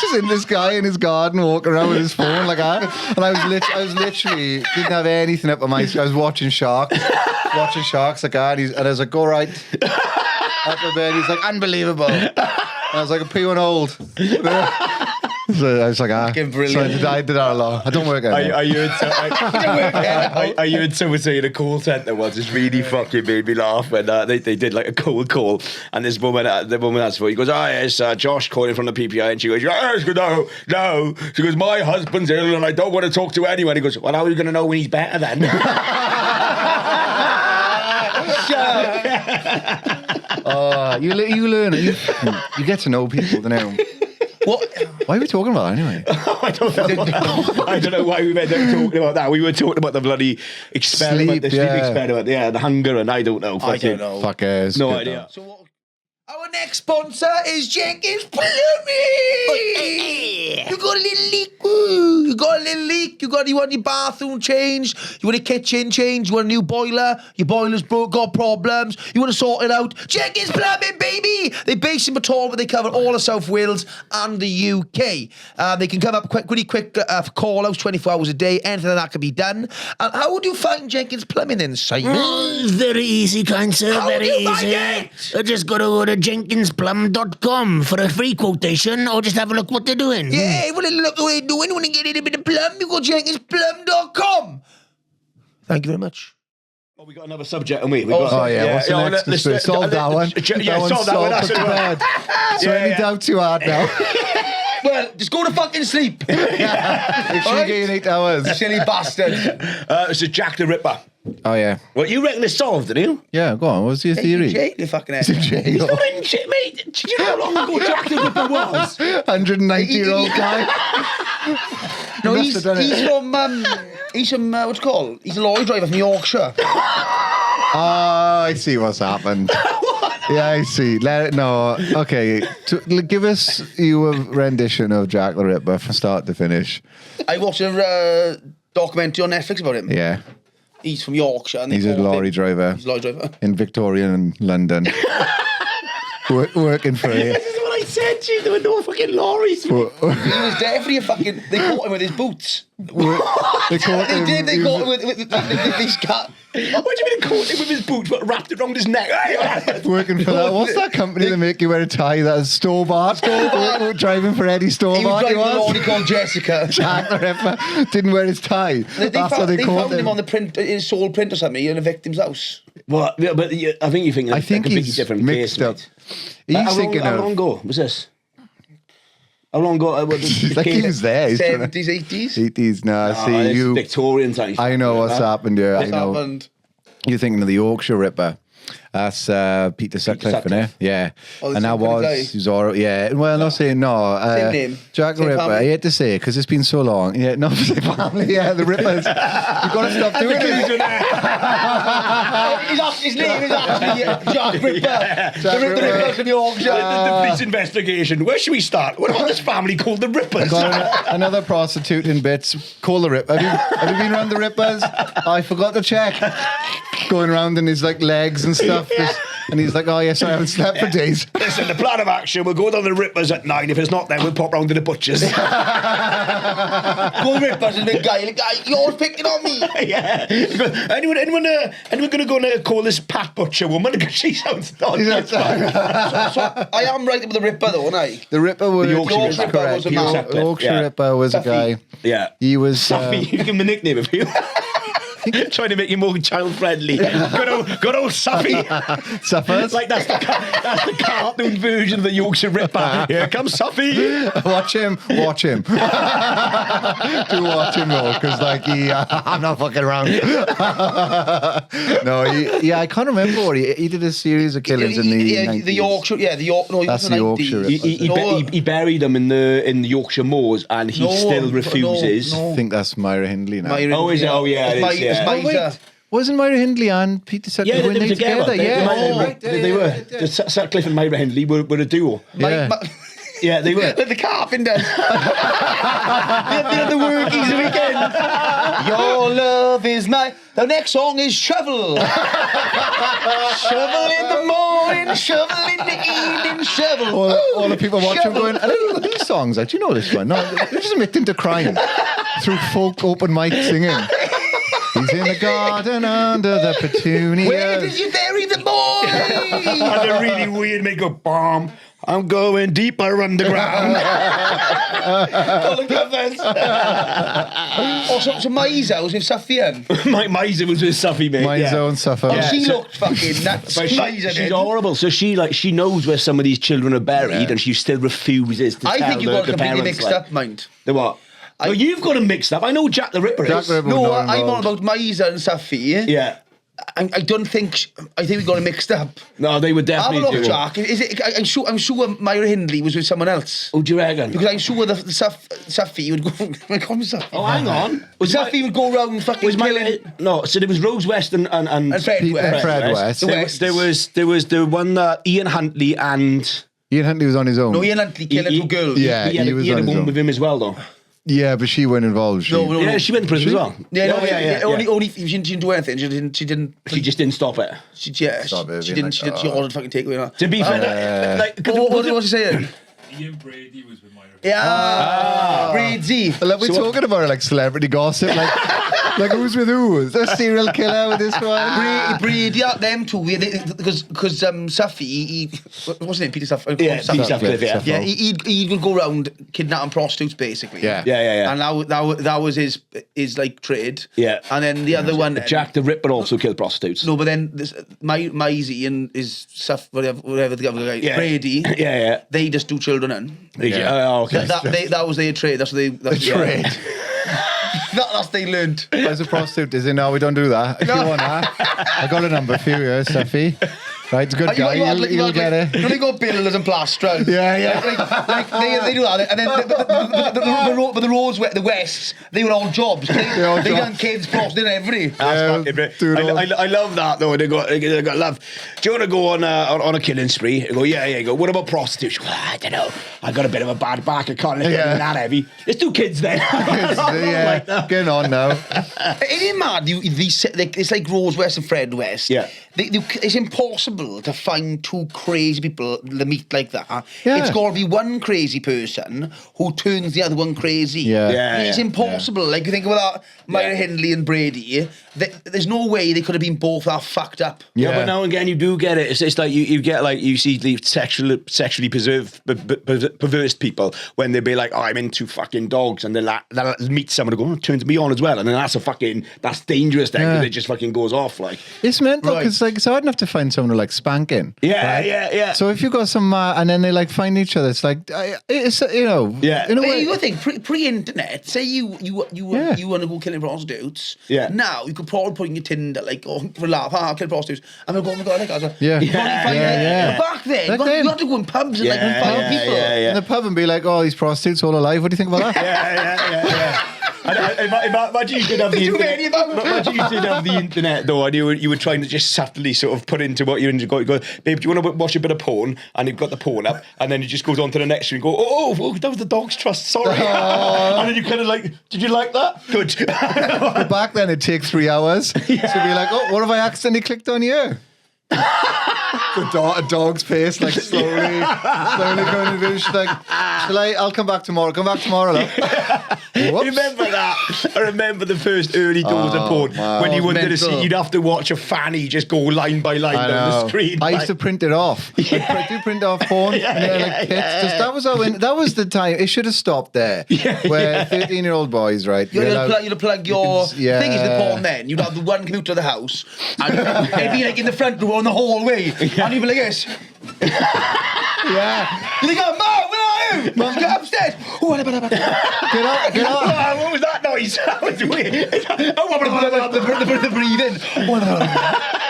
Just in this guy in his garden walking around with his phone like that. And I was literally didn't have anything up on my. I was watching sharks like that. And I was like, go right up a bit. He's like, unbelievable. And I was like, I'm P1 old. So I was like, brilliant. So I did that a lot. I don't work out. Are you and someone saying a call centre once? It's really fucking made me laugh when they did like a cold call, and this woman, the woman answered for, he goes, it's Josh calling from the PPI, and she goes, no. She goes, my husband's ill and I don't want to talk to anyone. He goes, well, how are you going to know when he's better then? You learn. You get to know people, don't you? What? Why are we talking about that anyway? I don't know why we ended up talking about that. We were talking about the bloody experiment, the sleep experiment, the hunger, and I don't know. I don't know. Fuckers. No idea. So our next sponsor is Jenkins Plumbing. You got a little leak. You want your bathroom changed. You want a kitchen changed. You want a new boiler. Your boiler's got problems. You want to sort it out. Jenkins Plumbing, baby. They're based in Batol, but they cover all of South Wales and the UK. They can come up really quick for call outs 24 hours a day. Anything like that can be done. And how would you find Jenkins Plumbing then, Simon? Very easy, kind sir. How very do you easy. find it? I just got to go to jenkinsplum.com for a free quotation, or just have a look what they're doing. Yeah, well, look what they're doing. You want to get in a bit of plum, you go jenkinsplum.com. Thank you very much. Oh, we got another subject, and we What's the next? Solve that one. Solve that one. That's bad. So any doubts you had now? Well, just go to fucking sleep. Make sure you get in 8 hours. Silly bastard. It's a Jack the Ripper. Oh yeah. Well, you reckon it's solved, didn't you? Yeah, go on. What's your theory? The fucking head. He's in jail. He's not in shit, mate. Do you know how long ago Jack the Ripper was? 190-year-old guy. No, he's from what's it called? He's a lorry driver from Yorkshire. Oh, I see what's happened. Yeah, I see. Okay, give us a rendition of Jack the Ripper from start to finish. I watched a documentary on Netflix about him. Yeah. He's from Yorkshire. And He's a lorry driver. He's a lorry driver. In Victorian London. Working for you. This is what I said to you. There were no fucking lorries. He was definitely they caught him with his boots. They caught him. They caught him with these cat. What do you mean they caught him with his boots but wrapped it around his neck? Working for that. What's that company that make you wear a tie? That's Store-Bart. Driving for Eddie Store-Bart. He was driving a lorry called Jessica. Jack the Ripper didn't wear his tie. That's how they caught him on the print, his soul print or something, in a victim's house. What? But I think you think that's a completely different mixed case, up. Mate. How long ago was this? How long ago? Like he was there. 70s, 80s? 80s, no. See, you Victorian times. I know what's happened here. What's happened? You're thinking of the Yorkshire Ripper. That's Peter Sutcliffe, Sutcliffe. innit? Yeah. Oh, the and that same kind of guy? was, he was all right. Yeah. Well, not saying no. Same name? Jack the Same Ripper. family? I hate to say it because it's been so long. Yeah, no, same family. Yeah, the Rippers. You've got to stop doing it. His name is actually Jack Ripper. The Ripper from Yorkshire. The police investigation. Where should we start? What about this family called the Rippers? Got another prostitute in bits. Call the Ripper. Have you been around the Rippers? I forgot to check. Going around in his like legs and stuff. And he's like, oh yes, I haven't slept for days. Listen, the plan of action, we'll go down the Rippers at 9. If it's not there, we'll pop round to the butchers. Go Rippers, a big guy. Like, you're always picking on me. Yeah. Anyone going to go and call this Pat Butcher woman? Because she sounds dodgy. So I am right with the Ripper though, aren't I? The Ripper was Yorkshire Ripper correct. was a man. Yorkshire Ripper was a guy. Yeah. He was. Sappy, you give him a nickname if you. Trying to make you more child friendly. Good old Sappy. Suffers. Like that's the cartoon version of the Yorkshire Ripper. Here comes Sappy. Watch him. Do watch him though, because like I'm not fucking around. No, I can't remember what he did a series of killings in the 90s. The Yorkshire, no, That's the Yorkshire Ripper. He buried them in the Yorkshire moors, and he still refuses. I think that's Myra Hindley now. Oh, is it? Oh, yeah, it is, yeah. It's Miser. Wasn't Myra Hindley and Peter Sutcliffe Yeah, they were together. Yeah. They were. Sutcliffe and Myra Hindley were a duo. Yeah. Yeah, they were. Like the Carpenters. The workies the weekend. Your love is my... The next song is Shovel. Shovel in the morning, shovel in the evening, shovel. All the people watching Shovel. going, I don't know these songs. Do you know this one? No, they're just admitting to crime through folk open mic singing. He's in the garden under the petunias. Where did you bury the boy? And a really weird make-up bomb. I'm going deeper underground. All the covers. So Miser was with Safian. Miser was with Suffy, mate. My yeah. zone suffer. Oh, she looked fucking nuts. But Miser she's did. horrible. So she knows where some of these children are buried, and she still refuses to I tell think you've got the completely parents. mixed up, mind. The what? Oh, you've got them mixed up. I know Jack the Ripper Jack is. the Ripper. No, not I'm on involved. about Miser and Safi. Yeah. I don't think... I think we got it mixed up. No, they would Have a definitely look, do. Jack. I'm sure Myra Hindley was with someone else. Oh, do you reckon? Because I'm sure the Safi would go... I call him Safi. Oh, hang on. Safi would go round fucking killing... No, so there was Rose West and Fred Peter West. Fred West. The West. There was the one that Ian Huntley and Ian Huntley was on his own. No, Ian Huntley killing two girls. Yeah, he had he was a on his woman own. with him as well, though. Yeah, but she weren't involved. No. Yeah, she went to prison as well. Yeah, no, yeah. Only she didn't do anything. She didn't. She just didn't stop it. She Stop it, She being didn't. like, She ordered fucking takeaway. To be fair, like, What was he saying? Ian Brady was with Myra. Yeah, Brady. I love we're talking about like celebrity gossip, like who's with who? Is there a serial killer with this one? Brady, them two, because Safi, what's his name? Peter Safi. Yeah, Peter Sutcliffe, yeah. Yeah, he would go around kidnapping prostitutes, basically. Yeah. Yeah. And that was his like trade. Yeah. And then the other one, Jack the Ripper also killed prostitutes. no, but then this Maisie and his stuff, whatever the other guy, Yeah. Brady. Yeah. They just do children in. Oh, okay. That was their trade. That's what they. That's Trade. That's they learned. As a prostitute, is it? No, we don't do that. If you want that, I got a number for you, Steffi. Right, it's a good guy. You'll get it. You only got builders and plasterers. Yeah. Like they do that, and then the roads, the Wests, they were all jobs. They got kids, prostitutes, everything. That's fucking great. I love that though. They got love. Do you want to go on a killing spree? They go, yeah. You go, what about prostitution? Well, I don't know. I got a bit of a bad back. I can't lift anything that heavy. Let's do kids then. Yeah, getting on now. It ain't mad. It's like Rose West and Fred West. Yeah. It's impossible to find two crazy people that meet like that. Yeah. It's got to be one crazy person who turns the other one crazy. Yeah. It's impossible. Like, you think about that, Myra Hindley and Brady, there's no way they could have been both that fucked up. Yeah, but now and again you do get it. It's like you get like you see the sexually perverse people when they be like, oh, I'm into fucking dogs, and they'll meet someone and go, oh, turns me on as well, and then that's dangerous then because it just fucking goes off like. It's mental because like it's hard enough to find someone who like spanking. Yeah, right? yeah. So if you got some, and then they like find each other, it's like, it's in a way. You think pre-internet, say you want to go killing prostitutes. Yeah. Now you could probably put in your Tinder like, for a laugh, kill prostitutes. And we'll go, oh my god, like that. Yeah. Back then, you had to go in pubs and find people in the pub and be like, oh, these prostitutes all alive. What do you think about that? Yeah. Imagine you did have the internet. Imagine you did have the internet though, and you were trying to just subtly sort of put into what you're into. You go, babe, do you want to watch a bit of porn? And you've got the porn up, and then it just goes on to the next one. You go, oh, that was the dog's trust. Sorry. And then you kind of like, did you like that? Good. But back then it'd take 3 hours. Yeah. So be like, oh, what have I accidentally clicked on here? A dog's face, like slowly going to the she's like, I'll come back tomorrow. Come back tomorrow, love. Remember that? I remember the first early doors of porn when you wanted to see, you'd have to watch a fanny just go line by line down the screen. I used to print it off. I do print off porn. That was the time. It should have stopped there. Where 13-year-old boys, right? You'd plug your thing is the porn. Then you'd have the one computer of the house, and it'd be like in the front row in the hallway, and you'd be like this. You think, oh, Mom, where are you? Mom, get upstairs. Get up. What was that noise? That was weird. The breathing.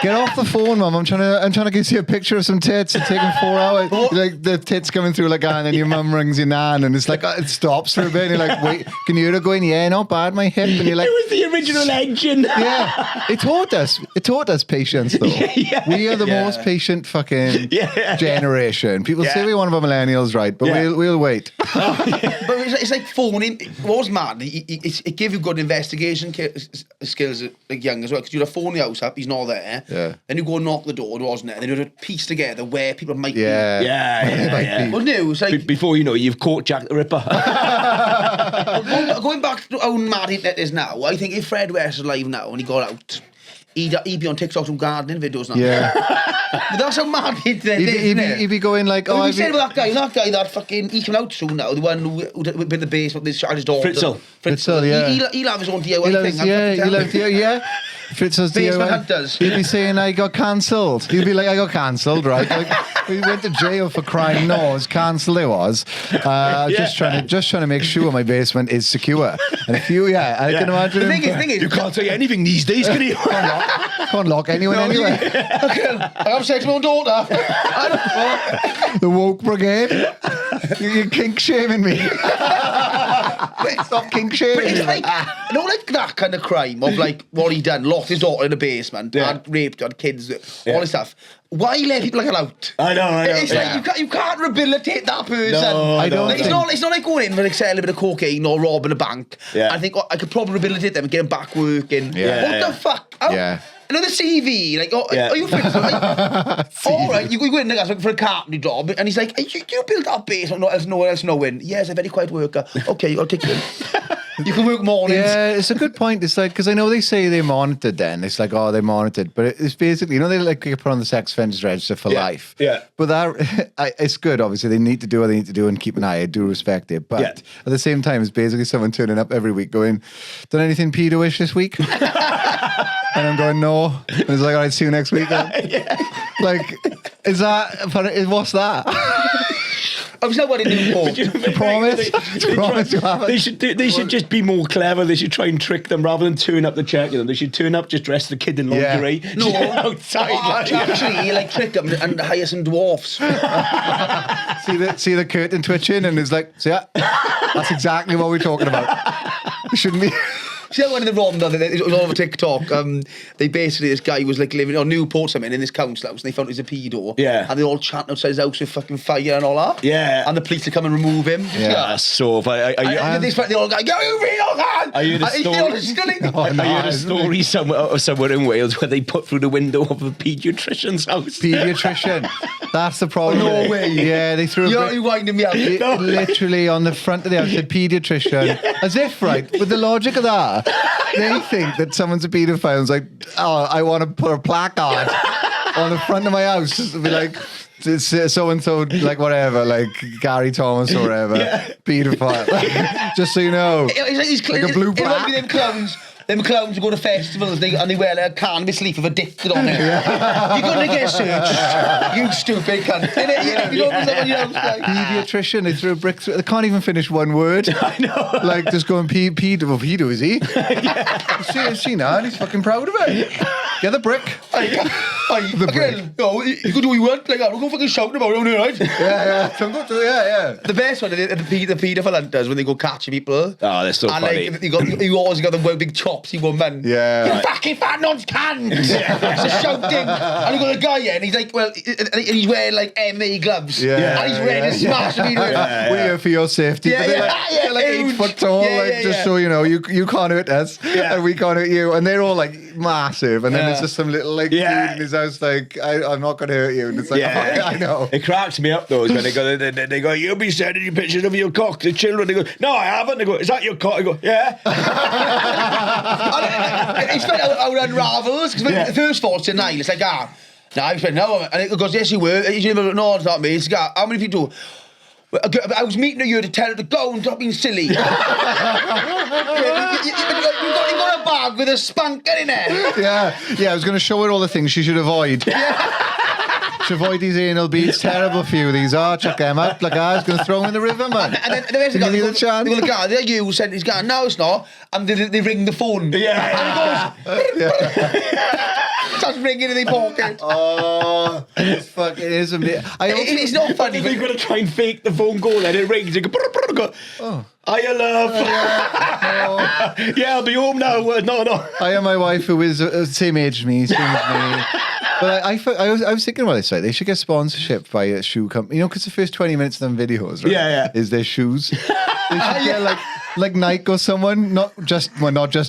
Get off the phone, Mum. I'm trying to get you a picture of some tits. It's taking 4 hours. Like the tits coming through like that, and then your mum rings your nan, and it's like it stops for a bit. And you're like, wait, can you hear her going? Yeah, not bad, my hip. And you're like, it was the original engine. Yeah, it taught us patience though. We are the most patient fucking generation. People say we want to be millennials, right? But we'll wait. But it's like phoning. What was mad? It gave you good investigation skills like young as well, because you'd have phone the house up, he's not there. Yeah. Then you go and knock the door, wasn't it? And then you'd have piece together where people might be. Yeah. Well, no, it's like before you know it, you've caught Jack the Ripper. going back to how mad it is now, I think if Fred West was alive now and he got out, he'd be on TikTok some gardening videos now. Yeah. But that's how mad it is. He'd be going like, oh, you said about that guy that fucking, he came out soon now, the one who been the base, this child, his daughter. Fritzl, yeah. He'll have his own DIY thing. Fritzl's Basement DIY. Hunters. He'd be saying, I got cancelled. He'd be like, I got cancelled, right? Like, we went to jail for crime. No, it was cancelled. It was. Just trying to make sure my basement is secure. And if you, I can imagine. The thing is, you can't say anything these days, can you? Can't lock anyone anyway. I have sex with my own daughter. The woke brigade. You're kink shaming me. Stop kink shaming me. It's like, like that kind of crime of like what he done, locked his daughter in the basement, had raped, had kids, all this stuff. Why let people like out? I know. It's like you can't rehabilitate that person. No, I don't. Like, it's not like going in for like selling a bit of cocaine or robbing a bank. Yeah. I think I could probably rehabilitate them and get them back working. Yeah. What the fuck? Another CV, like, are you fit? Like, all right, you go in there for a carpentry job, and he's like, you built that basement, no one else knowing. Yes, a very quiet worker. Okay, I'll take you in. You can work mornings. Yeah, it's a good point. It's like, because I know they say they monitored then. It's like, oh, they monitored. But it's basically, they like put on the sex offenders register for life. Yeah. But that, it's good, obviously. They need to do what they need to do and keep an eye. I do respect it. But at the same time, it's basically someone turning up every week going, done anything pedo-ish this week? And I'm going, no. And it's like, all right, see you next week then. Like, what's that? I was not what it Promise to have it. They should just be more clever. They should try and trick them rather than turn up to check them. They should turn up, just dress the kid in lingerie. Yeah. No, outside. Actually, like trick them and hire some dwarfs. see the curtain twitching, and it's like, see that? That's exactly what we're talking about. It shouldn't be. See that one in the Ronda, it was all over TikTok. They basically, this guy was like living on Newport something in this council house, and they found he was a pedo. Yeah. And they all chanting outside his house with fucking fire and all that. Yeah. And the police would come and remove him. Yeah. So if they all go, yo, you pedo man! I heard a story somewhere in Wales where they put through the window of a paediatrician's house. Paediatrician. That's the problem. No way. Yeah, they threw You're winding me up. Literally on the front of the house, said paediatrician. As if, right, with the logic of that, they think that someone's a paedophile and is like, oh, I want to put a placard on the front of my house. It'll be like, so-and-so, like whatever, like Gary Thomas or whatever, paedophile. Just so you know. It's like like a blue plaque. It'll be them clowns. them clowns who go to festivals and they wear like a cannabis leaf with a dicted on it. You're gonna get searched. You stupid cunt. You know what else like. Pediatrician, they threw a brick through. They can't even finish one word. I know. Like just going pedo, is he? See now, and he's fucking proud of it. Get the brick. The brick. No, you can do what you want. Like, don't go fucking shouting about it, right? Yeah. Don't go to The best one, the paedophile hunters when they go catching people. Oh, they're so funny. Like, you always got the one big chopsy woman. Yeah. You fucking fat nonce cunt! Just shouting. And you got a guy here, and he's like, well, and he's wearing like MA gloves. Yeah. And he's ready to smash me. We're here for your safety. Yeah, But they're yeah. they're like 8 foot tall, just so you know, you can't hurt us, and we can't hurt you. And they're all like massive, and then there's just some little like dude in his house like, I'm not going to hurt you. And it's like, I know. It cracks me up though when they go, you'll be sending you pictures of your cock to children. They go, no, I haven't. They go, is that your cock? I go, yeah. It's funny how it unravels, because the first thought's denial. It's like, no, I spent no. And it goes, yes, you were. No, it's not me. It's like, how many people do? I was meeting her to tell her to go and stop being silly. You got a bag with a spanker in it. Yeah, I was going to show her all the things she should avoid. Should avoid these anal beads. Terrible for you. These are. Check them out. Like I was going to throw them in the river, man. And then the rest of the chance. They go, they're you sent his guy. No, it's not. And they ring the phone. Yeah. And it goes. Starts ringing in their pocket. Oh, it's fucking is amazing. It's not funny. They're going to try and fake the phone call, and it rings. You go, go. Hiya, love. Yeah, I'll be home now. No. I have my wife who is same age as me, But I was thinking about this, like, they should get sponsorship by a shoe company. You know, because the first 20 minutes of them videos, right? Yeah. Is their shoes. They should get like Nike or someone, not just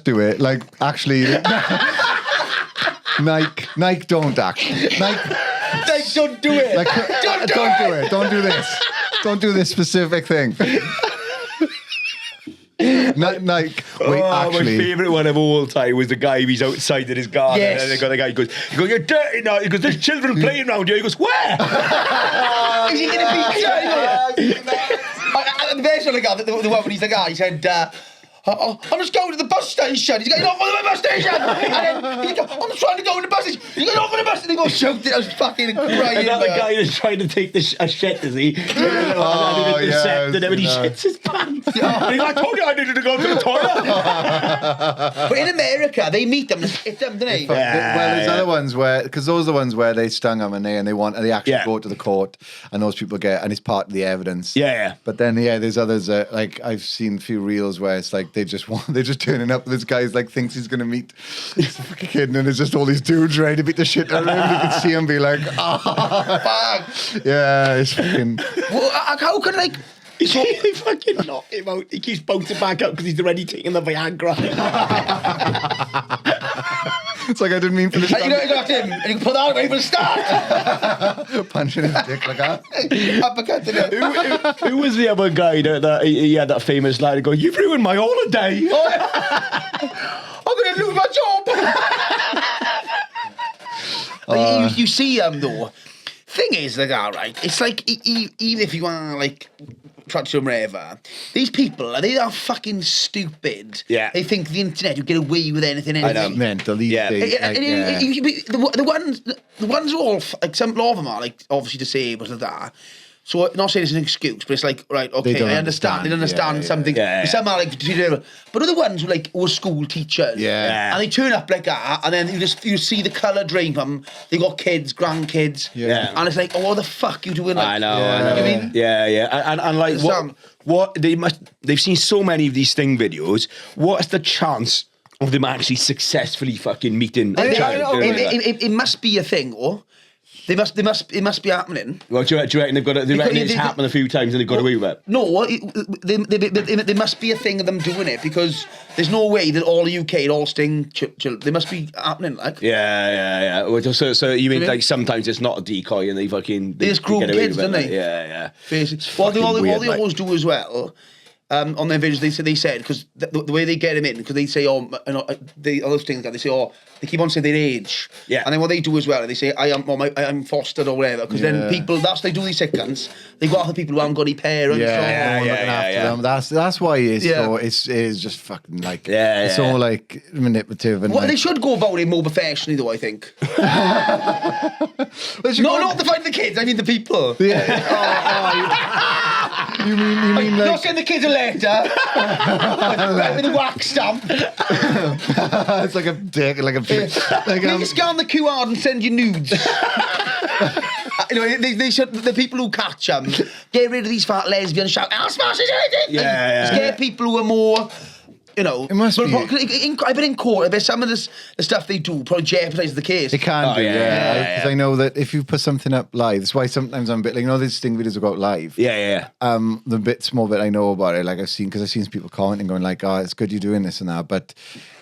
do it. Like, actually, Nike don't actually. Nike don't do it. Like, don't do it. Don't do this. Don't do this specific thing. Nike. Wait, actually, my favourite one of all time was the guy who's outside in his garden, and they got the guy. He goes, "You're dirty now." He goes, "There's children playing around here." He goes, "Where?" Is he going to be dirty? And the best one I got, the one when he's like, he said, I'm just going to the bus station. He's going, "You're not going to the bus station." And then he goes, "I'm trying to go to the bus station." He's going, "Off on the bus." And he goes, shouting. I was fucking crying. Another guy that's trying to take a shit, is he? And then he shits his pants. And he's like, "I told you I needed to go to the toilet." But in America, they meet them and hit them, don't they? well, there's other ones where, because those are the ones where they stung them and they actually go to the court, and those people get, and it's part of the evidence. Yeah. But then there's others like I've seen a few reels where it's like they're just turning up. This guy's like thinks he's gonna meet this fucking kid, and there's just all these dudes ready to beat the shit out of him. You can see him be like, Fuck. Yeah, it's fucking. Well, how can like? They fucking knock him out. He keeps bouncing back up because he's already taking the Viagra. It's like I didn't mean for this. You know, you got him, and you can put that away for the start. Punching his dick like that. Uppercut to him. Who was the other guy that he had that famous line going, "You've ruined my holiday." I'm going to lose my job. You see though. Thing is, like, all right, it's like even if you are like touch them wherever, these people they are fucking stupid. Yeah, they think the internet you get away with anything. I know. Mental these days. The ones who all like some lot of them are like obviously disabled and that. So not saying it's an excuse, but it's like, right, okay, I understand. They understand something. Some are like, but other ones who like were school teachers. Yeah. And they turn up like that, and then you see the colour drain from them. They got kids, grandkids. Yeah. And it's like, what the fuck you doing? Like, I know. You know what I mean? Yeah. And like what they've seen so many of these Sting videos. What's the chance of them actually successfully fucking meeting a child? It must be a thing, or it must be happening. Well, do you reckon they've got it? They reckon it's happened a few times and they've got away with it? No, there must be a thing of them doing it, because there's no way that all the UK, all Sting, they must be happening, like. Yeah. So you mean like sometimes it's not a decoy and they just groom kids, don't they? Yeah. Basically. What they always do as well on their videos, they said, because the way they get him in, because they say, all those things, they say, they keep on saying their age. Yeah. And then what they do as well, they say, I'm fostered or whatever, because then people, they do these sitcoms, they got other people who haven't got any parents. Looking after them. That's why it is. Yeah. So it is just fucking like it's all like manipulative and. Well, like, they should go about it more professionally, though, I think. Not to find the kids, I mean the people. You mean Not like send the kids a letter with a wax stamp. it's like a dick, like a Maybe scan the QR and send you nudes. They should. The people who catch them, get rid of these fat lesbians. Shout, "I'll smash it!" Scare people who are more. It must be. I've been in court. I bet some of the stuff they do probably jeopardises the case. It can do, because I know that if you put something up live, that's why sometimes I'm a bit like, these sting videos go out live. The small bit I know about it, like I've seen people commenting, going like, "Oh, it's good you're doing this and that," but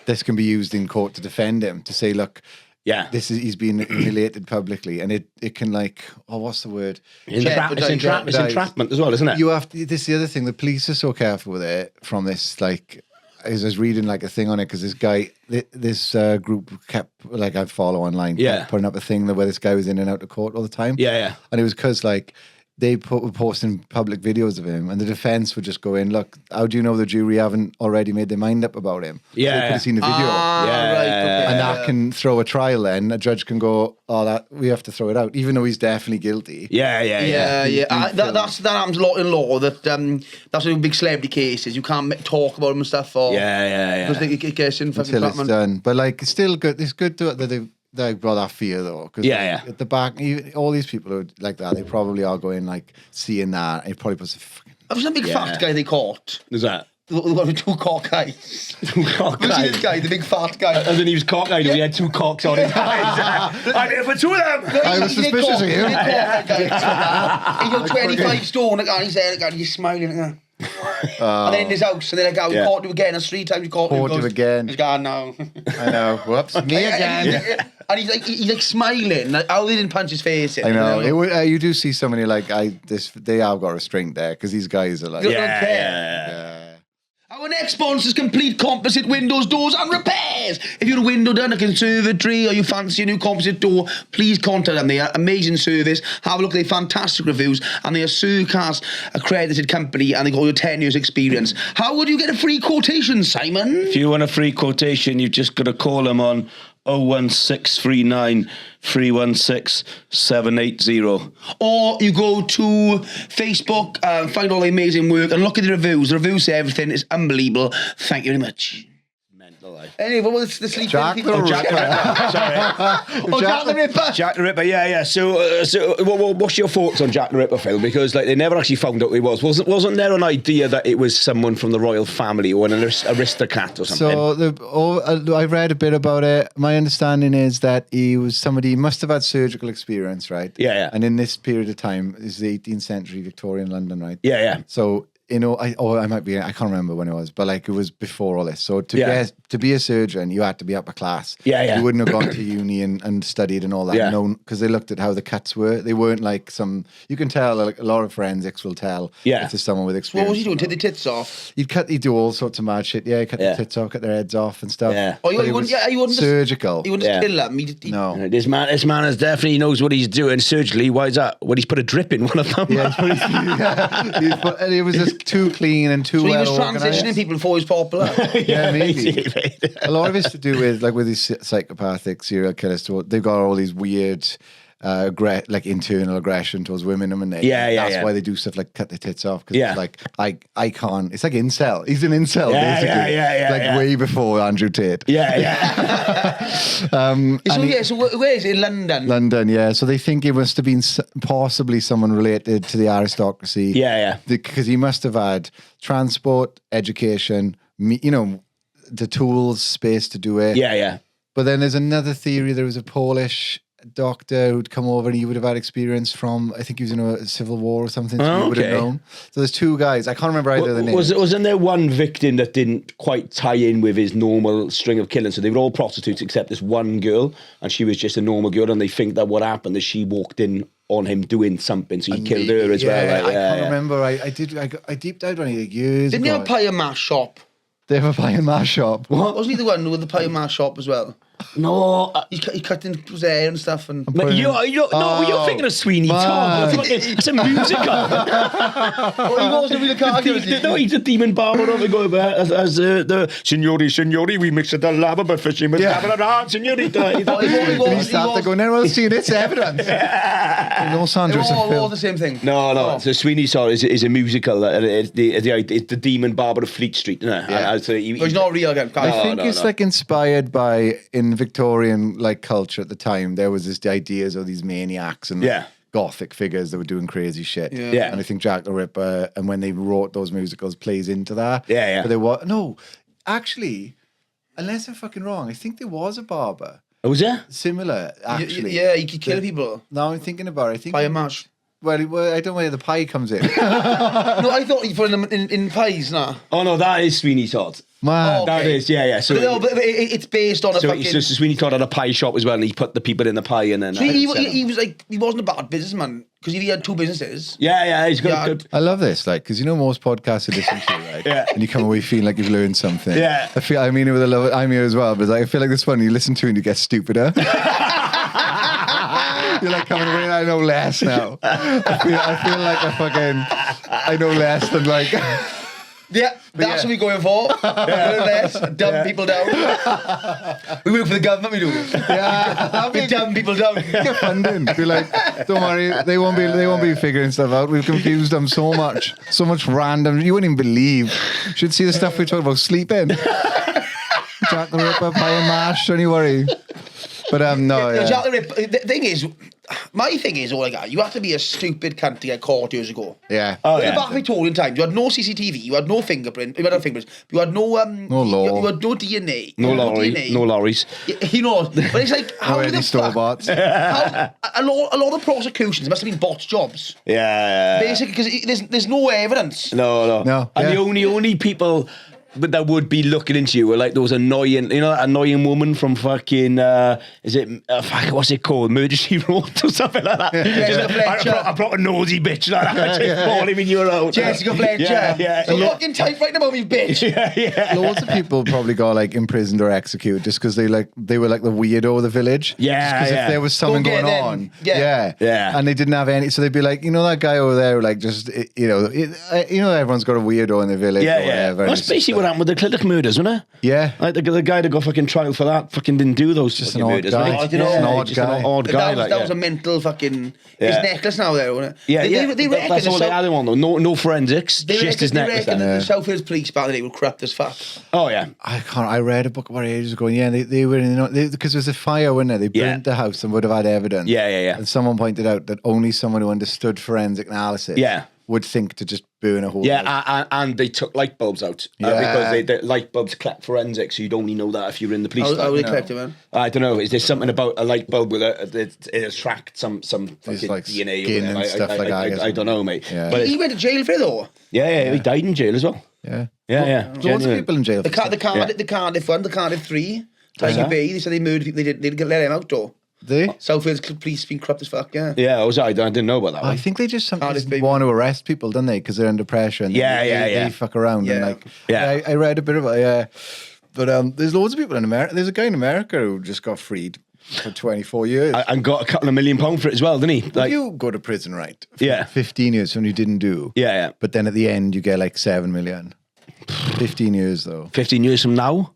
this can be used in court to defend him, to say, "Look, he's being humiliated publicly," and it can like, what's the word? It's entrapment as well, isn't it? You have to. This is the other thing. The police are so careful with it. From this, like, I was reading like a thing on it because this guy, this group kept, like, I follow online, kept putting up a thing where this guy was in and out of court all the time. And it was because like they were posting public videos of him, and the defense would just go in, "Look, how do you know the jury haven't already made their mind up about him?" So they could have seen the video. And that can throw a trial. Then a judge can go, "Oh, that we have to throw it out," even though he's definitely guilty. That happens a lot in law. That's a big celebrity cases. You can't talk about them and stuff. Because it gets in fucking until it's done. But like, it's still good. It's good that they brought that fear though, because at the back, all these people who are like that, they probably are going like seeing that. It probably puts a fucking. There was a big fat guy they caught. Who's that? The one with 2 cock eyes. 2 cock eyes. This guy, the big fat guy. And then he was cock-eyed, he had 2 cocks on his eyes. I'm here for 2 of them. I was suspicious of you. He got 25 stone, and he's there, and he's smiling. And then in his house, and they're like, we caught you again. And 3 times you caught you again. He's gone, no. I know. Whoops. Me again. And he's like smiling. Like, how they didn't punch his face in. I know. You do see somebody like they have got restraint there, because these guys are like. Our next sponsor is Complete Composite Windows, Doors and Repairs. If you're a window done, a conservatory, or you fancy a new composite door, please contact them. They are amazing service. Have a look at their fantastic reviews, and they are Surcast accredited company, and they got your 10 years experience. How would you get a free quotation, Simon? If you want a free quotation, you've just got to call them on 01639 316 780. Or you go to Facebook, find all the amazing work, and look at the reviews. The reviews say everything is unbelievable. Thank you very much. Anyway, what was the sleeping Jack people? the Jack the Ripper. Jack the Ripper, yeah. So what's your thoughts on Jack the Ripper, Phil? Because like they never actually found out who he was. Wasn't there an idea that it was someone from the royal family or an aristocrat or something? So I read a bit about it. My understanding is that he was somebody, he must have had surgical experience, right? Yeah. And in this period of time, is the 18th century Victorian London, right? Yeah. So I can't remember when it was, but like it was before all this. So to be a surgeon, you had to be upper class. Yeah. You wouldn't have gone to uni and studied and all that. Yeah. Because they looked at how the cuts were. They weren't like you can tell, like a lot of forensics will tell if there's someone with experience. What was he doing? Take the tits off? He'd do all sorts of mad shit. Yeah, cut the tits off, cut their heads off and stuff. Yeah. Oh, you wouldn't surgical. He wouldn't kill them. No. This man is definitely knows what he's doing surgically. Why is that? Well, he's put a drip in one of them. And it was just too clean and too well organised. So he was transitioning people before he was popular. Yeah, maybe. A lot of it's to do with with these psychopathic serial killers. They've got all these weird internal aggression towards women, and that's why they do stuff like cut their tits off, because it's like I can't. It's like incel. He's an incel, basically. Way before Andrew Tate. So where is it? In London? London, yeah. So they think it must have been possibly someone related to the aristocracy. Because he must have had transport, education, the tools, space to do it. Yeah. But then there's another theory. There was a Polish doctor who'd come over and he would have had experience from, I think he was in a civil war or something, so he would have known. So there's two guys. I can't remember either of the names. Wasn't there one victim that didn't quite tie in with his normal string of killing? So they were all prostitutes except this one girl, and she was just a normal girl, and they think that what happened is she walked in on him doing something, so he killed her as well. Like, I can't remember. I deep dived on it like years Didn't he ago. have a pie and mash shop? They have a pie and mash shop. What? Wasn't he the one with the pie and mash shop as well? No, He cut into his hair and stuff. And you're thinking of Sweeney Todd. It's a musical. he wasn't really a character. No, he's a demon barber over going as the signori, we mix it the lava, but fishing with signorita. He sat there going, everyone's seen it's evidence. No, Sandra, it's a all film. the same thing. No. So Sweeney Todd is a musical. It's the demon barber of Fleet Street. But he's not real again. I think it's like inspired by, in Victorian like culture at the time, there was this ideas of these maniacs and gothic figures that were doing crazy shit. Yeah. And I think Jack the Ripper, and when they wrote those musicals, plays into that. Yeah. But there was actually, unless I'm fucking wrong, I think there was a barber. Oh, was there? Similar, actually. Yeah, he could kill people. Now I'm thinking about it. I think Pie and mash. Well, I don't know where the pie comes in. No, I thought he put them in pies, nah. Oh no, that is Sweeney Todd. Man. Oh, That is, yeah. So, but it's based on a so, fucking... so Sweeney Todd had a pie shop as well, and he put the people in the pie, and then... So he was like, he wasn't a bad businessman, because he had two businesses. Yeah, he's got good... I love this, like, because you know most podcasts you listen to, right? Yeah. And you come away feeling like you've learned something. Yeah. I mean it with a love. I'm here as well, but like, I feel like this one you listen to and you get stupider. You're like coming away and I know less now. I feel like I know less than like... Yeah, that's what we're going for. Less, dumb people down. We work for the government, we do. Yeah, We dumb people down. get funding. Be like, don't worry, they won't be figuring stuff out. We've confused them so much random. You wouldn't even believe. You should see the stuff we talk about sleeping. Jack the Ripper, pie and mash. Don't you worry. But no, yeah. Jack the Ripper. The thing is, my thing is, you have to be a stupid cunt to get caught years ago. Yeah. Oh, In yeah. the back Victorian times, you had no CCTV, you had no fingerprint, you had no fingerprints, you had no law. you had no DNA, No lorries. You know, but it's like how Already the store fuck? bots. How, a lot of prosecutions must have been botched jobs. Yeah. Basically, because there's no evidence. No. No, And yeah. the only people that would be looking into you were like those annoying, that annoying woman from fucking, what's it called? Murder, She Wrote or something like that. Jessica Fletcher. A proper nosy bitch like that. Just falling in your own. Jessica Fletcher. Yeah. So fucking typewriting about me, bitch. Yeah. Loads of people probably got like imprisoned or executed just because they were like the weirdo of the village. Yeah, Because yeah. if there was something Go get going them. on, Yeah. and they didn't have any, so they'd be like, that guy over there, like just everyone's got a weirdo in the village. Yeah. Or whatever. and That's it's basically what happened with the clinic murders, wasn't it? Yeah. Like the guy that got fucking trial for that fucking didn't do those Just fucking an odd murders. guy. Right? Just an odd Just guy. an odd guy. That was a mental fucking... Yeah. His necklace now there, wasn't it? Yeah, They reckon that's all they had him on though. No forensics, just his necklace. They reckon that Yeah. the South Wales police back in the day were corrupt as fuck. Oh yeah. I read a book about it ages ago. And yeah, they were because there was a fire, wasn't there? They burnt the house and would have had evidence. Yeah. And someone pointed out that only someone who understood forensic analysis would think to just burn a whole house. Yeah, and they took light bulbs out because the light bulbs collect forensics, so you'd only know that if you were in the police. How would they collect it, man? I don't know. Is there something about a light bulb with it attract some fucking like DNA skin and stuff like that, I don't know, mate. Yeah. But He went to jail for it though. yeah, he died in jail as well. Yeah. Yeah. Loads of Genuine. people in jail. The for stuff. Cardiff one, the Cardiff 3, Tiger that? Bay, they said they murdered people, they didn't let him out though. They? South Wales police been corrupt as fuck, yeah. Yeah, I didn't know about that. I One. think they just sometimes Cardiff, baby. want to arrest people, don't they? Because they're under pressure. And they fuck around. And Yeah. like, Yeah. I read a bit about it. But there's loads of people in America. There's a guy in America who just got freed for 24 years. And got a couple of £1 million for it as well, didn't he? If you go to prison, right? For Yeah. 15 years, something you didn't do. Yeah. But then at the end, you get like 7 million. 15 years, though. 15 years from now.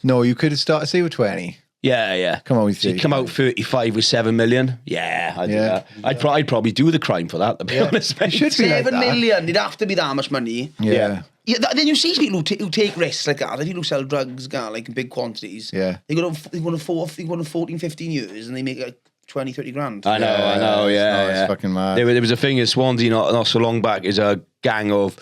No, you could start, say, with 20. Yeah. Come on, with So you come out 35 with 7 million. Yeah, I'd do Yeah. that. I'd probably do the crime for that, to be honest. Mate. should be like 7 that. million, it'd have to be that much money. Yeah. Yeah, then you see people who take risks like that, who sell drugs like in big quantities. Yeah. They go to 14, 15 years and they make like 20, 30 grand. I know, It's yeah. fucking mad. There was a thing in Swansea not so long back, is a gang of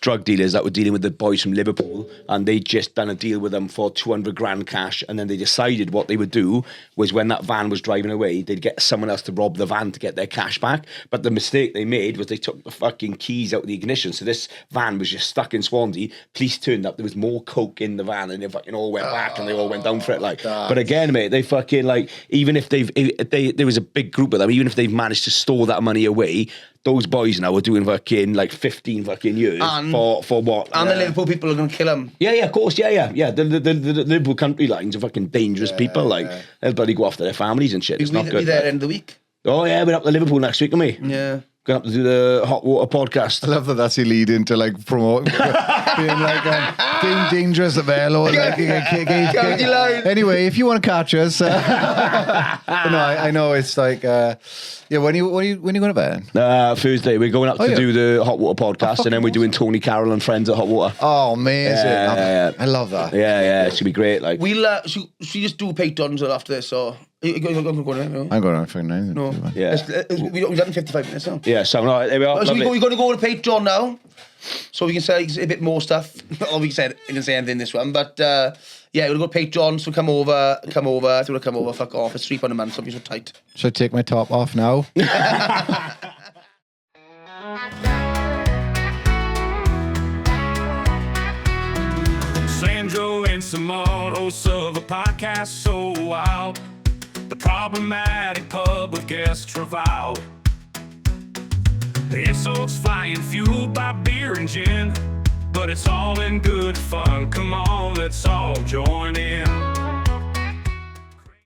drug dealers that were dealing with the boys from Liverpool, and they'd just done a deal with them for 200 grand cash, and then they decided what they would do was when that van was driving away, they'd get someone else to rob the van to get their cash back. But the mistake they made was they took the fucking keys out of the ignition, so this van was just stuck in Swansea. Police turned up, there was more coke in the van, and they fucking all went back and they all went down for it. Like, but again, mate, they fucking like, even if there was a big group of them, even if they've managed to store that money away, those boys now are doing fucking like 15 fucking years for what? And the Liverpool people are going to kill them. Yeah, of course, yeah. The Liverpool country lines are fucking dangerous people. Like, they'll bloody go after their families and shit. It's not good. Be there end of the week. Oh yeah, we're up to Liverpool next week, aren't we? Yeah. Going up to do the Hot Water podcast. I love that that's your lead into like promoting being like dangerous at Velo. Anyway, if you want to catch us, no, I know it's like when you going to bed? Thursday we're going up to do the Hot Water podcast, and then we're doing Tony Carroll and friends at Hot Water. Oh, amazing! Yeah. I love that. Yeah, it should be great. Like, We'll should just do Patreons after this, or you going to I'm going on for 9. No. Yeah. We've done 55 minutes now. Yeah, so no, there we are. So we're going to go to Patreon now, so we can say a bit more stuff. Or we can say anything in this one, but yeah, we'll go to Patreon. So come over. If you want to come over, fuck off. It's £3 a month. So be so tight. Should I take my top off now? Sandro and Simone, hosts of a podcast so wild. The problematic pub with guest Travail. The insults flying, fueled by beer and gin. But it's all in good fun. Come on, let's all join in.